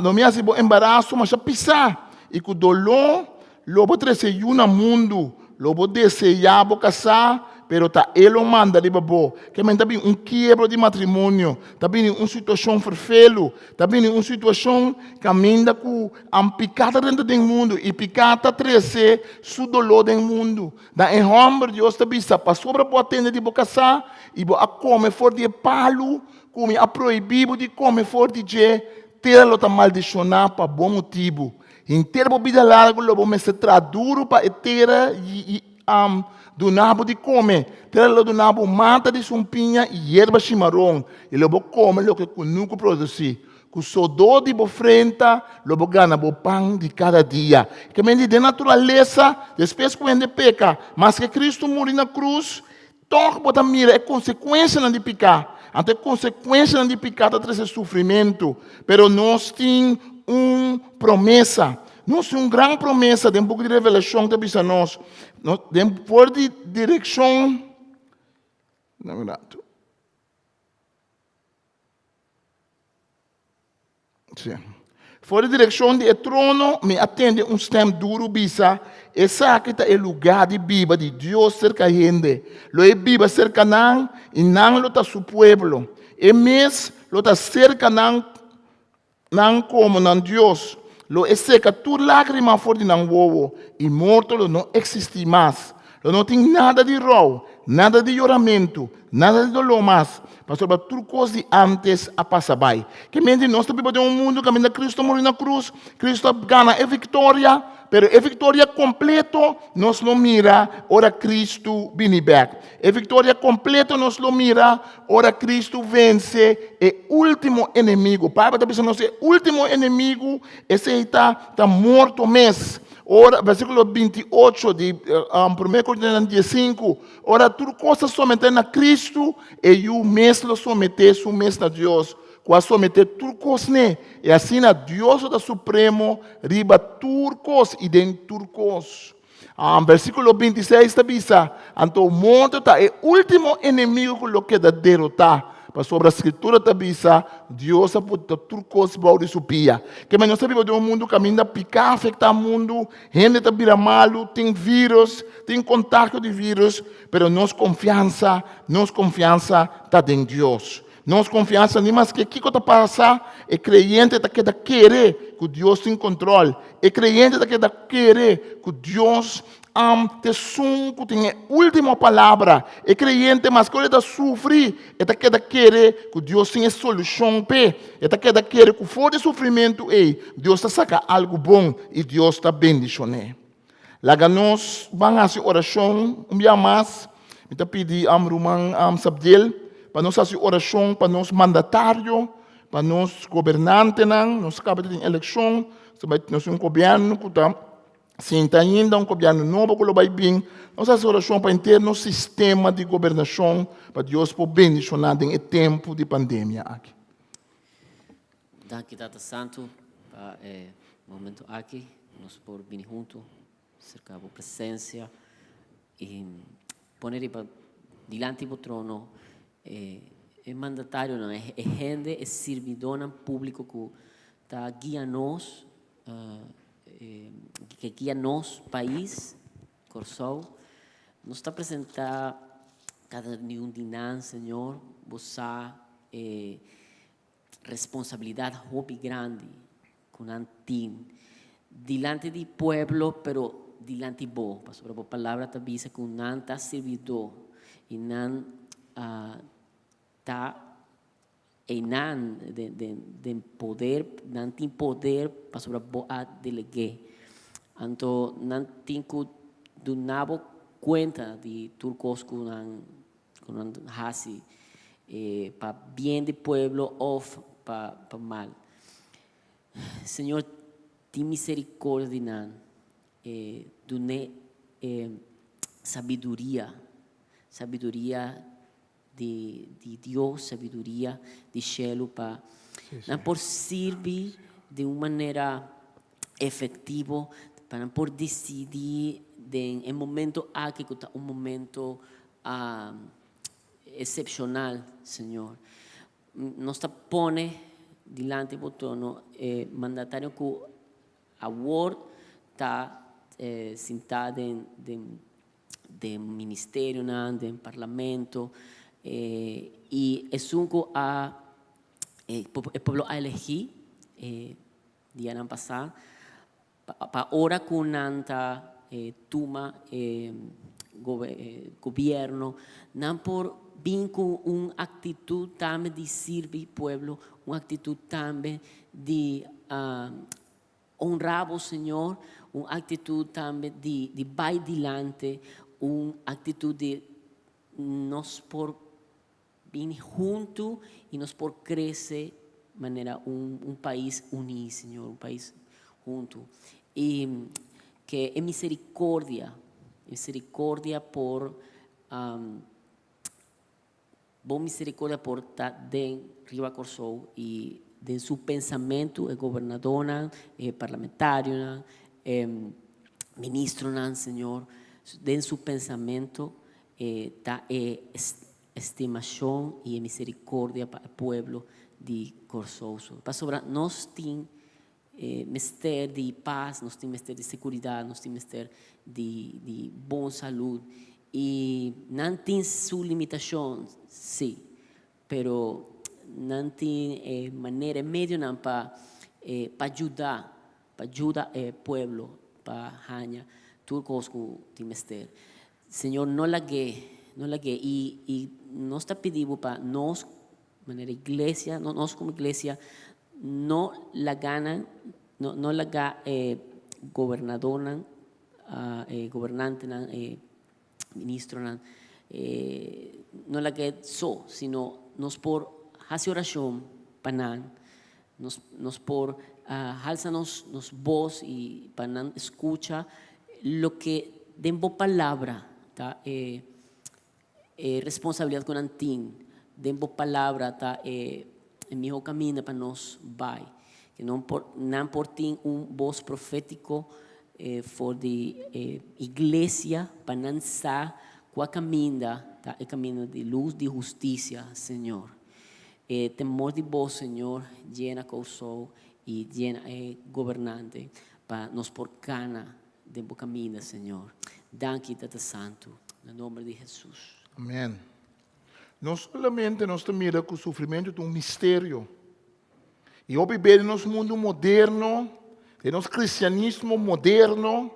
Não me hace embaraço, mas já pisar. E com dolor, lobo trece no mundo, lobo desejar casar, pero tá ele manda de babo. Que men também quebra de matrimônio, também situação ferfelo, também situação que ainda com picada dentro do mundo e picada trece su dolor do mundo. Da em homem Deus também para sobre a tenda de casar e a comer for de palo, come a proibido de comer for de Tera-lo está maldicionar para bom motivo. Em ter vida larga, lo vamos se traduro para tera do nabo de comer. Tera-lo do nabo mata de sumpinha e erva chimarrão. E lo vamos comer o que nunca produzir. que o soldado de frente, lo gana o pão de cada dia. Que mente de natureza, depois que ele peca, mas que Cristo morreu na cruz, toque bota mira, é consequência de pecar. Então, consequência de pecar traz esse sofrimento. Pero nós temos uma promessa. Nós temos uma grande promessa, de um pouco de revelação que bisa nós. Por de direção, na verdade. Sim. Fora de direção de trono, me atende um sistema duro, bisa. Essa aqui é o lugar de Bíblia, de Deus cerca de gente. Lo é Bíblia cerca não, e não lo está seu pueblo. E mesmo lo está cerca não como não Deus. Lo é cerca tudo lágrima fora de não vovo. E morto lo não existe mais. Lo não tem nada de rol, nada de choramento, nada de dolor mais. Pastor, para tudo coisa de antes a passar by. Que mente nós estamos vivendo mundo que Cristo morreu na cruz, Cristo ganha a vitória, pero a vitória completa nós não mira, ora Cristo viene back. A vitória completa nós não mira, ora Cristo vence o último inimigo. Pai, está pensando, o último inimigo, esse está morto mesmo. Ora, versículo 28 de 1 Coríntios 15, ora, tudo coisa somente na Cristo e o mesmo someter su mesmo a Deus. Quase someter tudo coisa, né? E assim, a Deus da Supremo, riba tudo coisa e dentro tudo coisa. Versículo 26 está bisa, então o monte está, o último inimigo que lo queda derrotar. Para sobre a escritura está bisa, Deus ha puesto tudo coisa para de supia. Que nós sabemos de um mundo que ainda picar, afeta o mundo, gente está vira malo, tem vírus, tem contágio de vírus, pero nossa confiança está em Deus. Nossa confiança nem mais que o que está passando, é creyente que querer que Deus tem controle, é creyente que querer que Deus te som que tem a última palavra, é creyente mas que ele está sofrer, é que querer que Deus tenha solução, é que querer que fora de sofrimento, Deus está saca algo bom e Deus está bendicionando. Lá nós vamos fazer oração, dia mais, eu pedi a Romão Sabdel, para nós fazer oração, para nós mandatário, para nós governante, nós acabamos de eleição, nós um governo que está senta ainda um governo novo que vai bem, nós fazemos oração para ter nosso sistema de governação, para Deus poder bendicionar em tempo de pandemia aqui. Danke, Tata Santo, para o momento aqui, nós por vir juntos, cercar a presença e poner diante do trono. É mandatário, não é? É gente, é servidor público que está guiando-nos, que guia nosso país, Corsol. Nos está apresentando cada um de nós, Senhor, você responsabilidade muito grande com antim diante do povo, pero diante de vos. Sobre a palavra te diz que não está servidor e não está enan de poder, não tem poder para sobre a delegar. Então, não tem que dar conta de tudo que não faz para bem do povo ou para mal. Senhor, tem misericórdia de nós, dune sabedoria de Deus, sabedoria de cielo para não por servir de uma maneira efetiva, para por decidir em momento aqui que está um momento excepcional, Senhor. Nos põe diante do trono mandatário que a Word está sentado de ministério, do parlamento, e é um que o povo a elegir dia ano passado para ora com nanta tuma governo não por vir com uma atitude também de servir o povo, uma atitude também de honrar o Senhor, uma atitude também de vai dilante, uma atitude de nós por vir junto e nós por crescer manera un país unido, Señor, un país junto. Y que es misericordia por boa misericordia por estar de Riva Corsou e de seu pensamento é governadora, é parlamentário, é ministro, Senhor, de seu pensamento tá estimação e misericórdia para o povo de Corsou. Para sobrar nós tem mister de paz, nós temos mister de segurança, nós temos mister de boa saúde. E não tem sua limitação, sim, pero não tem maneira, meio não para ajudar o povo, para ganhar tudo que tem mister. Senhor, não lague, e nós está pedindo para nós, maneira igreja, nós como igreja, não lagana, não laga governadora, governante, ministro, não é que só, sino nós por fazer oração para nós por alçar nos voz e para não escutar lo que de boa palavra, tá? Responsabilidade com antin, de boa palavra, tá? Meu caminho para nós vai, que não por ter voz profético for de igreja para lançar qual caminho, tá? É caminho de luz, de justiça, Senhor. Temor de vós, Senhor, llena Corsou e llena governante para nos por cana de bom caminho, Senhor. Danke, Tata Santo, no nome de Jesus. Amém. Não solamente nós temos que o sofrimento é um mistério. E hoje vivemos num mundo moderno, de nosso cristianismo moderno,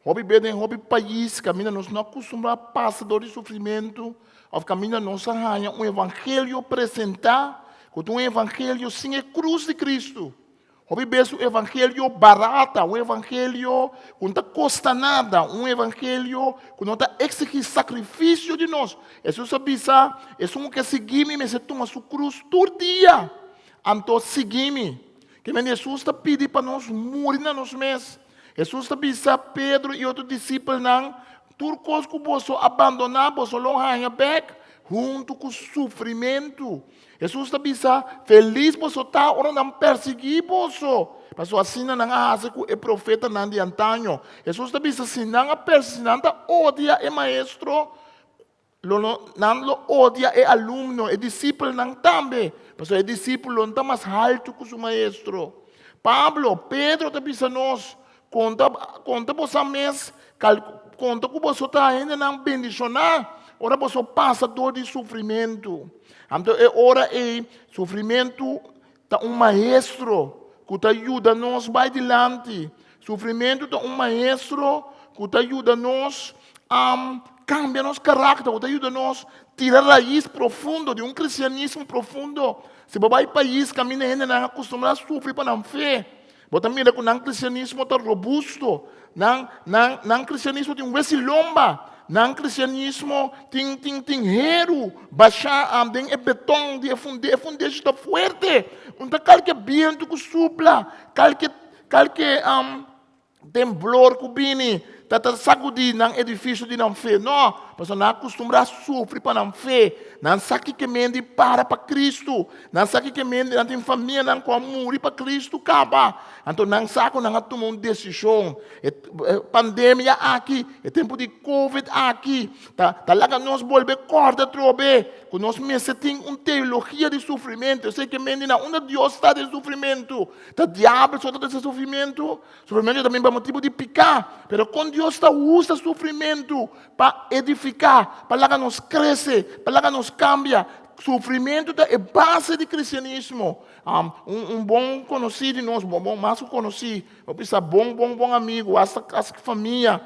hoje vivemos em país, caminha nós não acostumamos a passar dor e sofrimento, ou caminha nós arranha evangelho apresentar, com evangelho sem a cruz de Cristo. Hoje vemos um evangelho barato, evangelho que não custa nada, evangelho que não exige sacrifício de nós. Jesus avisa, é um que seguir-me, mas se toma sua cruz todo dia. Então, seguir-me. Que Jesus está pedindo para nós morrer nos meses. Jesus está pedindo a Pedro e outros discípulos, tudo que você abandonar, você não hang back, junto com o sofrimento. Jesus está dizendo, feliz você está, ora não perseguir você. Mas assim não hace com o profeta não de antanho. Jesus está dizendo, se não odia o maestro, não odia o aluno, o discípulo não também. Mas o discípulo não está mais alto que o maestro. Pedro está dizendo, nós, conta você mesmo, conta que você está ainda não bendicionar. Ora você passa dor de sofrimento. Então, ora sofrimento está maestro que te ajuda nós vai adiante. Sofrimento está maestro que te ajuda nós a cambiar nosso caráter, que te ajuda nós a tirar a raiz profunda de cristianismo profundo. Se você vai para o país, caminha ainda não acostumado a sofrer para não fé. Você mira que o cristianismo está robusto, o cristianismo tem vesilomba. Não cristianismo tem hero, baixar tem beton, de fundamento está forte. Então qualquer vento que supla, qualquer temblor que vem, está sacudir no edifício de não fé. Não, mas não acostumar a sofrer para não fé. Não sabe que mente para Cristo. Não sabe que mente não tem família, não como morrer para Cristo acaba. Então não sabe não tomar uma decisão. Pandemia aqui, é tempo de Covid aqui. Tá lá que nós volver corda trobe. Que nós mesmo tem uma teologia de sofrimento. Eu sei que mente não, onde Deus está de sofrimento. Tá diabo só desse sofrimento. Sofrimento também é motivo de picar. Mas quando Deus está usa sofrimento para edificar, para que nos cresce, para que nos cambia. Sofrimento é base do cristianismo. Bom conhecido de nós, mais conhecido, eu penso, bom amigo, essa família,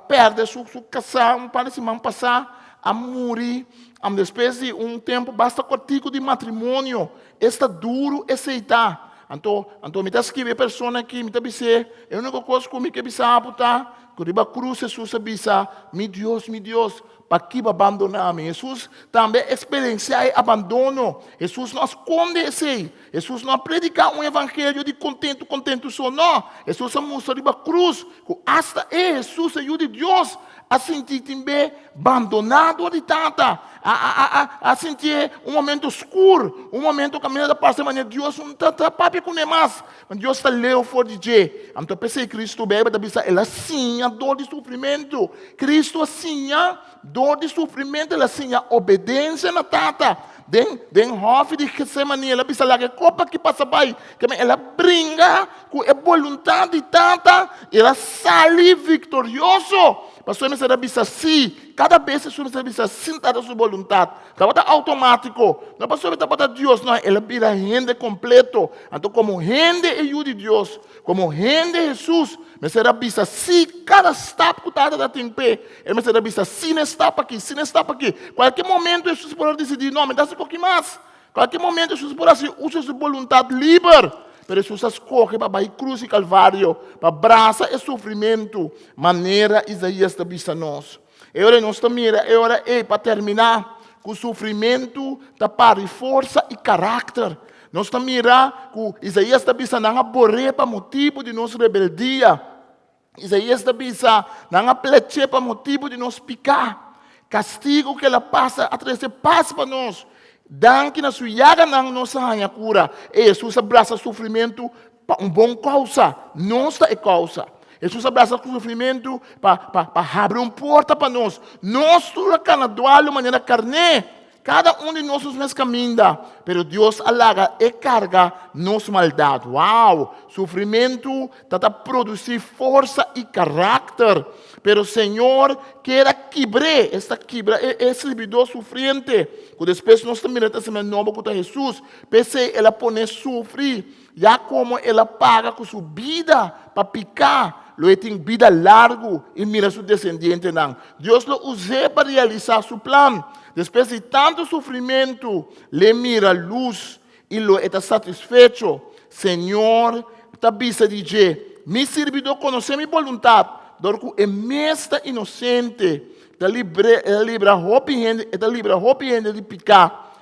perde sua casa, parece que passar a morrer, depois de tempo, basta cortico de matrimônio, está duro aceitar. Então me está escrevendo pessoa aqui, me está dizendo, a única coisa que me quer apontar, riba cruz, Jesus avisa, meu Deus, para que abandonar-me? Jesus também experienciar abandono. Jesus não esconde esse. Jesus não predica um evangelho de contento só, não. Jesus mostra riba cruz, que hasta Jesus ajuda Deus a sentir também abandonado de tanta, a sentir um momento escuro, um momento caminhando para cima de Deus, não está papi com mais, mas Deus está leu fora de Deus. Então pensei Cristo bebe da bisa, ela sim a dor de sofrimento. Cristo assim a dor de sofrimento, ela sim a obediência na tata. Den hof de Getsemane, ela bisa lá que copa que passa by, que ela brinca com a vontade de tata, ela sai vitorioso. Pastor, me será bisa sim. Cada vez que você bisa sim a sua vontade. Está automático. Não pastor, está para Deus, não. Ela vira gente completo. Então, como gente ajuda Deus, como gente Jesus, me será bisa sim. Cada step que está da tempo, ele me será bisa sim step aqui, sim step aqui. Qualquer momento Jesus pode decidir, não, me dá um pouquinho mais. Qualquer momento Jesus pode usar sua vontade livre. Pero Jesus escolhe para ir cruz e calvário, para abraçar o sofrimento, maneira Isaías está vista nós. Agora nós também, agora para terminar, que o sofrimento está para força e caráter. Nós também que Isaías está vista não aborrer para motivo de nossa rebeldia. Isaías está vista não pleche para motivo de nós picar. Castigo que ela passa, a trazer paz para nós. Danke na sua yaga não nossa ranha cura. Jesus abraça sofrimento para bom causa. Nossa é causa. Jesus abraça o sofrimento para abrir porta para nós. Nós tudo canadualo maneira carne. Cada de nós nos caminha. Pero Deus alaga e carga nossa maldade. Uau! Sofrimento está produzir força e caráter. Pero o Senhor quer quebrar esse servidor sofrente. Que depois nós também temos nome com Jesus. Pensei, ela pode sofrer. Já como ela paga com sua vida para picar. Ele tem vida larga e mira seu descendente. Não. Deus lo usou para realizar seu plano. Depois de tanto sofrimento, ele mira a luz e lo está satisfeito. Senhor, está bisa de dizer, meu servidor conhece minha vontade. Dorco é mesta inocente, está livre roupa de picar.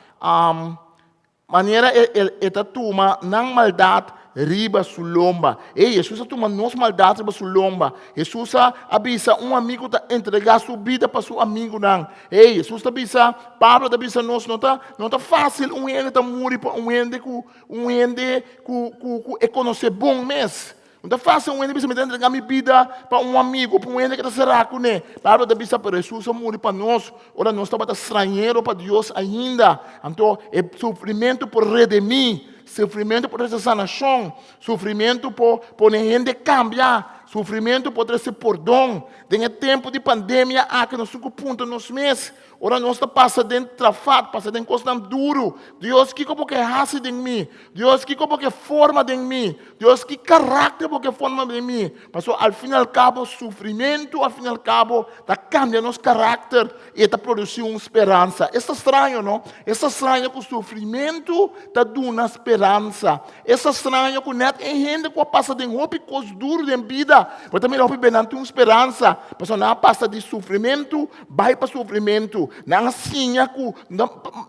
Maneira esta turma não maldade riba sua lomba. Jesus toma nossa maldade riba sua lomba. Jesus avisa amigo tá entregar sua vida para seu amigo não. Jesus avisa, Pablo avisa nós não tá fácil ende tá morrer para ende que conhecer bom mês. Não é fácil ende bisa me entregar minha vida para amigo, para ende que está será né. Pablo avisa para Jesus morrer para nós. Ora nós estamos estrangeiro para Deus ainda. Então é sofrimento por redimir. Sofrimento por essa sanação, sofrimento por a gente cambiar, sofrimento por esse perdão. Tem tempo de pandemia, que nós estamos pontos nos meses. Ora, nós estamos passando dentro de trafado, passando dentro de coisa duro. Deus, que como que raça de mim? Deus, que como que forma de mim? Deus, que caráter porque forma de mim? Mas ao fim e ao cabo, sofrimento, ao fim e ao cabo, está cambiando nosso caráter e está produzindo uma esperança. Isso é estranho, não? Isso é estranho que o sofrimento está dando esperança. Isso é estranho que não tem gente que passa de roupa e coisas duras de vida, mas também roupa bem tem esperança. Mas não passa de sofrimento, vai para sofrimento. Não assim,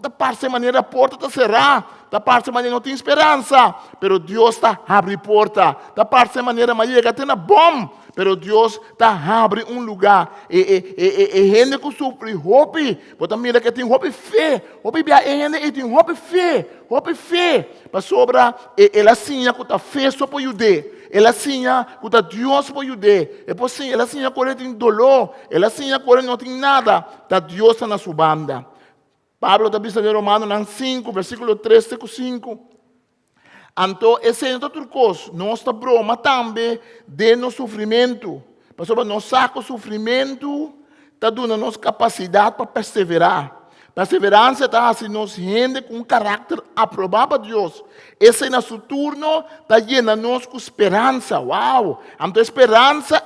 da parte de maneira a porta está cerrada, da parte de maneira não tem esperança, pero Deus está abrindo porta, da parte de maneira que tem bom, pero Deus está abrindo lugar. E gente que sofre roupa, você mira que tem roupa fé, roupa bem, gente tem roupa fé, para sobra, ela assim que está fé só para ajudar. Ela sinha que Deus pode ajudar. É possível, ela sinha que tem dolor. Ela sinha que não tem nada. Está Deus na sua banda. Pablo está dizendo em Romanos 5, versículo 3 e 5. Então, esse é outro coisa. Nós está broma também de nosso sofrimento. Mas nós saca o sofrimento, está dando nossa capacidade para perseverar. Perseverança está assim, nos rende com um caráter aprovado para Deus. Esse nosso turno está llenando-nos com esperança. Uau! Então, esperança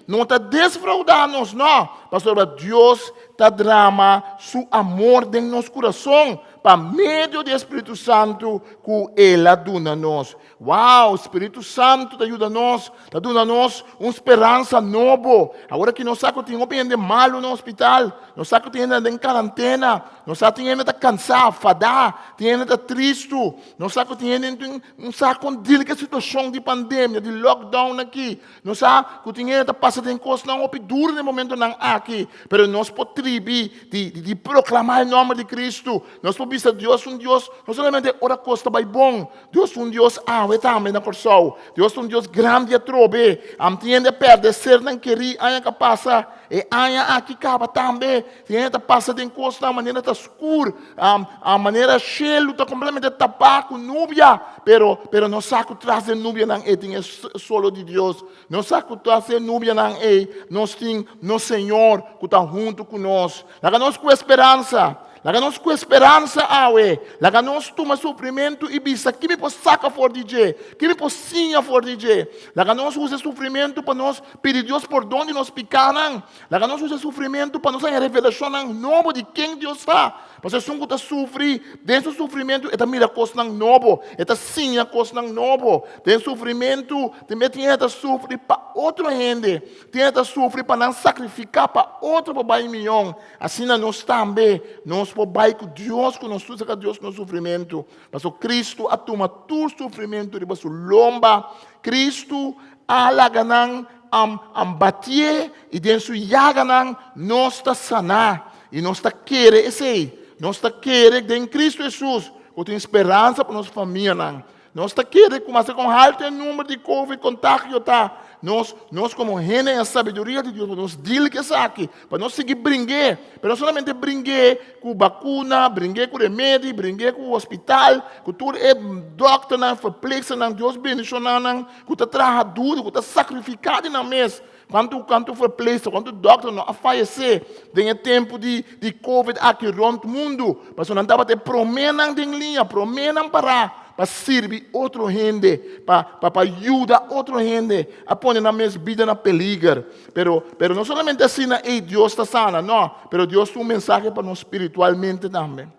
não está desfraudando-nos, não. Pastor, Deus está drama seu amor dentro do nosso coração. por meio do Espírito Santo que Ele dá-nos. Uau, Espírito Santo te ajuda-nos, dá-nos uma esperança nova. Agora que nós sabemos que temos de malo no hospital, nós sabemos que temos em quarentena, nós sabemos que temos de cansar, fadar, temos de triste, nós sabemos que temos com delicada situação de pandemia, de lockdown aqui, nós sabemos que temos de passar em coisas não duro no momento não aqui, mas nós podemos de proclamar o nome de Cristo, nós podemos dizer Deus Deus, não somente ora costa vai bom, Deus Deus também na corção, Deus Deus grande a trobe, temos de perder não querer, que passa, e aqui acaba também, tem que passar em coisas da maneira escura, a maneira cheia, está completamente tapada com nuvem, pero nós sabemos que traz nuvem não é solo de Deus, nós sabemos que traz nuvem não é, nós temos no Senhor que está junto conosco, nós com esperança. Laga-nos com esperança, laga-nos toma sofrimento e bisa, que me pode sacar fora de Deus, que me pode sinha fora de Deus. Laga-nos usa sofrimento para nós pedir Deus por onde nós picaram. Laga-nos usa sofrimento para nós ter revelação nova de quem Deus está. Porque se você sofre, dentro do sofrimento, é mira coisa novo, é sinha coisa nova. Dentro do sofrimento, também tem que sofrer para outra gente, tem que sofrer para não sacrificar para outro para milhão. Assim nós também, nós por com Deus, que nós usamos Deus no sofrimento. Mas o Cristo atoma todo sofrimento de sua lomba. Cristo alaganang batie e dentro yaganang nós está sanar e nós está querer esse, nós está querer em Cristo Jesus. Eu tenho esperança para nossa família. Nós está querendo começar com alto número de Covid contágio tá. Nós como gente a sabedoria de Deus, nós dizer que isso aqui, para nós seguir brincar, mas não somente brincar com vacuna, brincar com remédio, brincar com o hospital, com tudo é doctor não perplexo não Deus bendição não, que está trabalhando, que está sacrificado na mesa. Quanto foi preso, quanto doctor não a falecer, tem tempo de Covid aqui rond mundo, mas não estava te prometem em linha, prometem para servir outra gente, para ajudar outra gente, a pôr na mesma vida na peligro. Pero não somente assim, Deus está sana, não, pero Deus tem mensagem para nós espiritualmente também.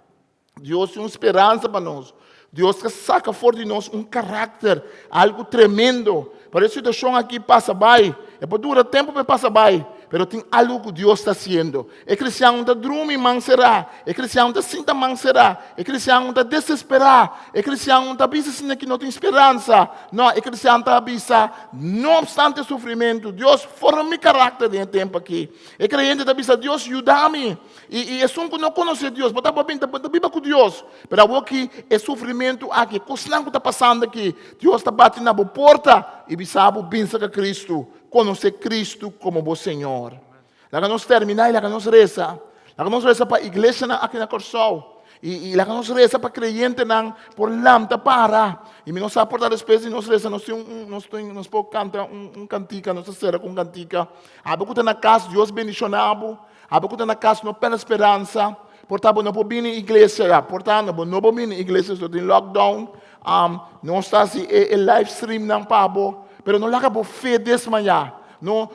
Deus tem uma esperança para nós. Deus que saca fora de nós caráter, algo tremendo. Para essa situação aqui passa bem, depois dura tempo para passar bem. Pero tem algo que Deus está fazendo. É cristiano está dormir, será. É cristiano está sinta, será. É cristiano está desesperar. É cristiano está pensando que não tem esperança. Não, é cristiano está pensando, não obstante o sofrimento, Deus forma meu caráter dentro do tempo aqui. É crente está pensando, Deus ajuda-me. E é só que não conhece Deus, mas está viva com Deus. Mas agora que é sofrimento aqui, coisa que está passando aqui, Deus está batendo na porta e sabe, pensa que Cristo. Conhecer Cristo como bom Senhor. Lá nós terminar e lá nós reza. Lá nós reza para a igreja aqui na Corsol. E lá nós reza para crente por lambda para. E nós aportar despesa e nós reza, nós podemos cantar cantica, nós será com cantica. Abo que na casa, Deus bendicionado. Abo que na casa, não pela esperança. Portanto, não pode vir na igreja, portanto, não pode vir na igreja, estou em lockdown. Não está assim, live stream não pabo. Pero não larga por fé desmaiar. Não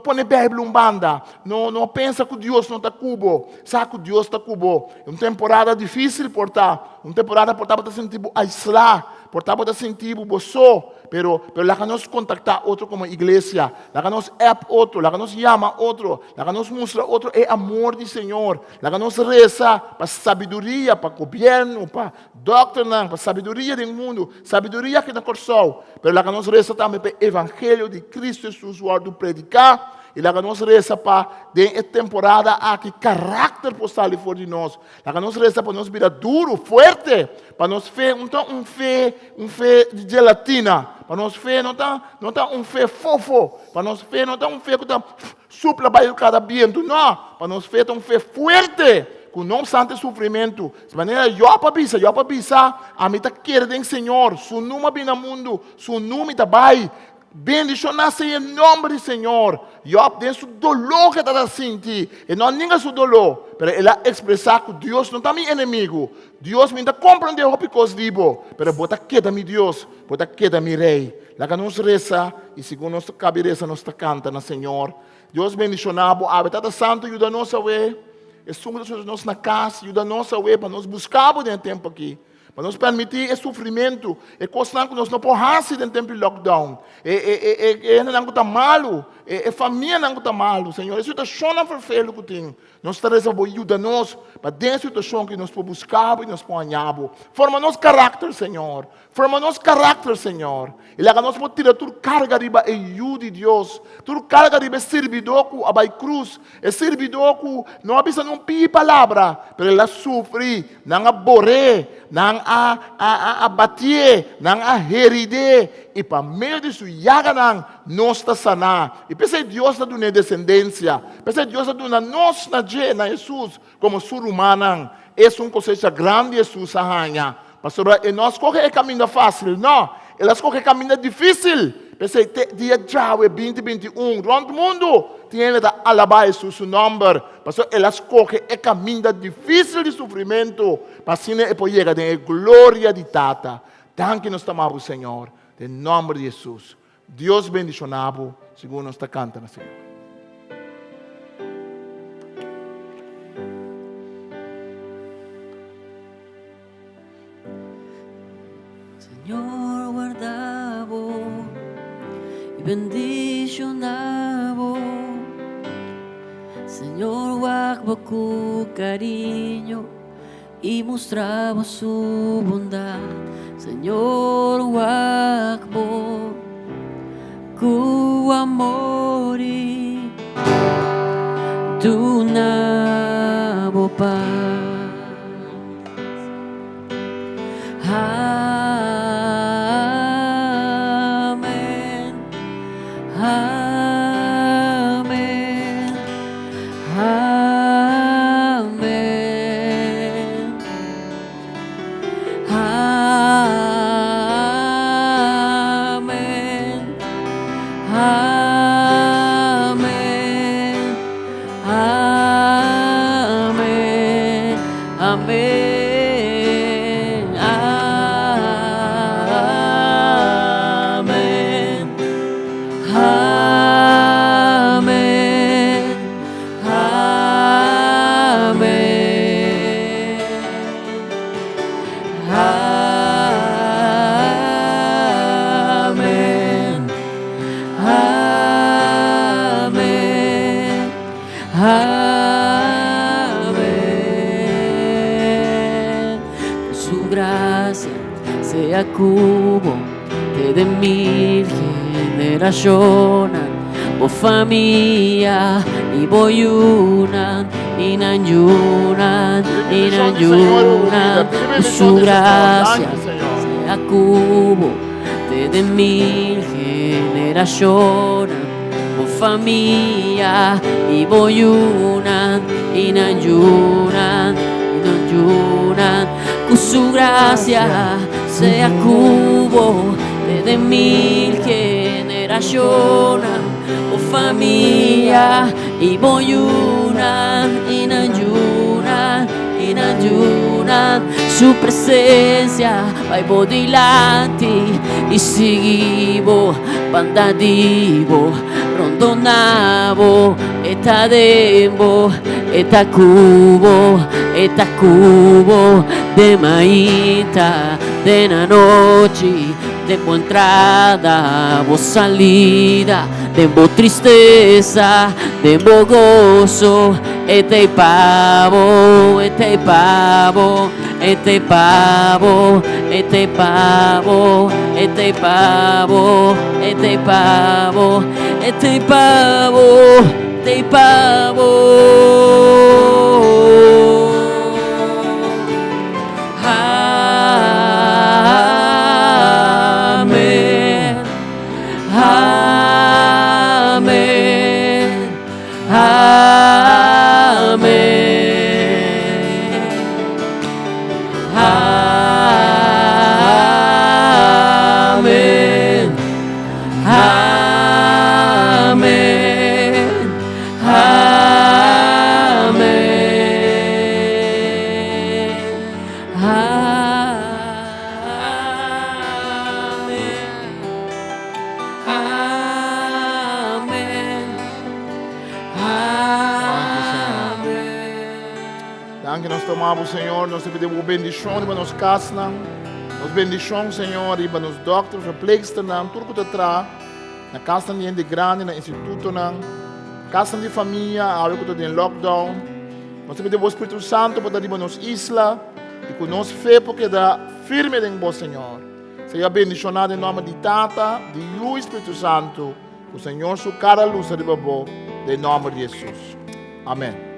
põe Bíblia um banda. Não pensa que Deus não está cubo. Sabe que Deus está cubo. É uma temporada difícil portar. Uma temporada portar para sentir aislar. Portar para sentir só. Pero lá que nós contactar outro como igreja. Lá que nós app outro. Lá que nós chama outro. Lá que nós mostra outro. É amor do Senhor. Lá que nós reza para sabedoria, para governo, para doutrina, para sabedoria do mundo. Sabedoria aqui na Corsol. Pero lá que nós reza também para o Evangelho de Cristo Jesus, o do predicar. E lá que nós reza para, de temporada aqui, caráter postal fora de nós. Lá que nós reza para nós vida duro, forte. Para nós fé, não está um fé de gelatina. Para nós fé, não está um fé fofo. Para nós fé, não está um fé que está supla para cada viento. Não. Para nós fé, está um fé forte. Com não sente sofrimento. De maneira, eu para pensar, a mim está querendo Senhor. Seu nome bem no mundo, seu nome está bem. Bendicionar-se em nome do Senhor. Eu tenho o dolor que está sentindo. E não ninguém seu dolor. Mas ela expressar que Deus não está meu inimigo. Deus me está compreendendo o que eu digo. Mas bota queda meu Deus. Bota queda meu Rei. Lá que nos reza. E segundo nossa cabeça, nós canta na Senhor. Deus bendicionado. A Betata Santo ajuda-nos a ver. Nós na casa, ajuda-nos para nós buscarmos dentro tempo aqui. Para nos permitir esse sofrimento, é coisa que nós não podemos dentro tempo de lockdown. Não está malo, família não está malo, Senhor. Essa situação não foi feia que tem. Nós estamos ajuda-nos para dentro da situação que nós podemos buscar e nós podemos ganhar. Forma nosso caráter, Senhor. Forma nosso caráter, Senhor. E lá nós podemos tirar toda carga de ajuda de Deus. Toda carga de servidor que a cruz. É servidor que não precisa não pedir palavra, mas ela sofre, não aborre, não abater, não heride. E para meio disso, nós está sanar. E pensa que Deus está dando descendência. Pensa que Deus está dando nós na Jesus como ser humano. É uma coisa grande, Jesus arranha. Pastor, e nós corremos caminho fácil, não. Elas correm caminho difícil. Pensa que dia 2021, todo mundo tem que alabar Jesus seu nome. Pastor, elas correm caminho difícil de sofrimento. Para assim depois chegar a glória de Tata. Danke nós amamos, Senhor. Em nome de Jesus. Deus bendicionado, segundo nós está cantando, Senhor. Señor, guardavo y bendicionavo. Señor, guardavo con cariño y mostraba su bondad. Señor, guardavo con amor y tu nabo paz. Amén, amén, amén, amén, amén, amén, amén. Su gracia sea cubo de 1000 generaciones, o familia y boyunan, inayunan, inayunan. Su gracia sea cubo de 1000 generaciones, o familia y boyunan, inayunan, inayunan. Con su gracia sea cubo de 1000 generaciones, o familia y boyunan, inayunan, inayunan. Su presencia va por delante y seguimos bandadivo, rondonavo, eta dembo, eta cubo de maíta, de la noche, de boa entrada, boa salida, de boa tristeza, de boa gozo, este pavo, este pavo, este pavo, este pavo, este pavo, este pavo, este pavo, este pavo. Amén, amén, amén, amén, amén, amén. Danke nós tomamos, Senhor, nós te pedimos bendição para nós casas, nós bendição, Senhor, para nos doctores, verpleegsters, tudo que está na casa de gente grande, no instituto, casa de família, algo que está em lockdown. Nós te pedimos o Espírito Santo para dar nos isla e com nós fé porque dá firme em vós, Senhor. Seja bendicionado em nome de Tata, de Luz, Espírito Santo, o Senhor sua cara luz de babo, em nome de Jesus. Amém.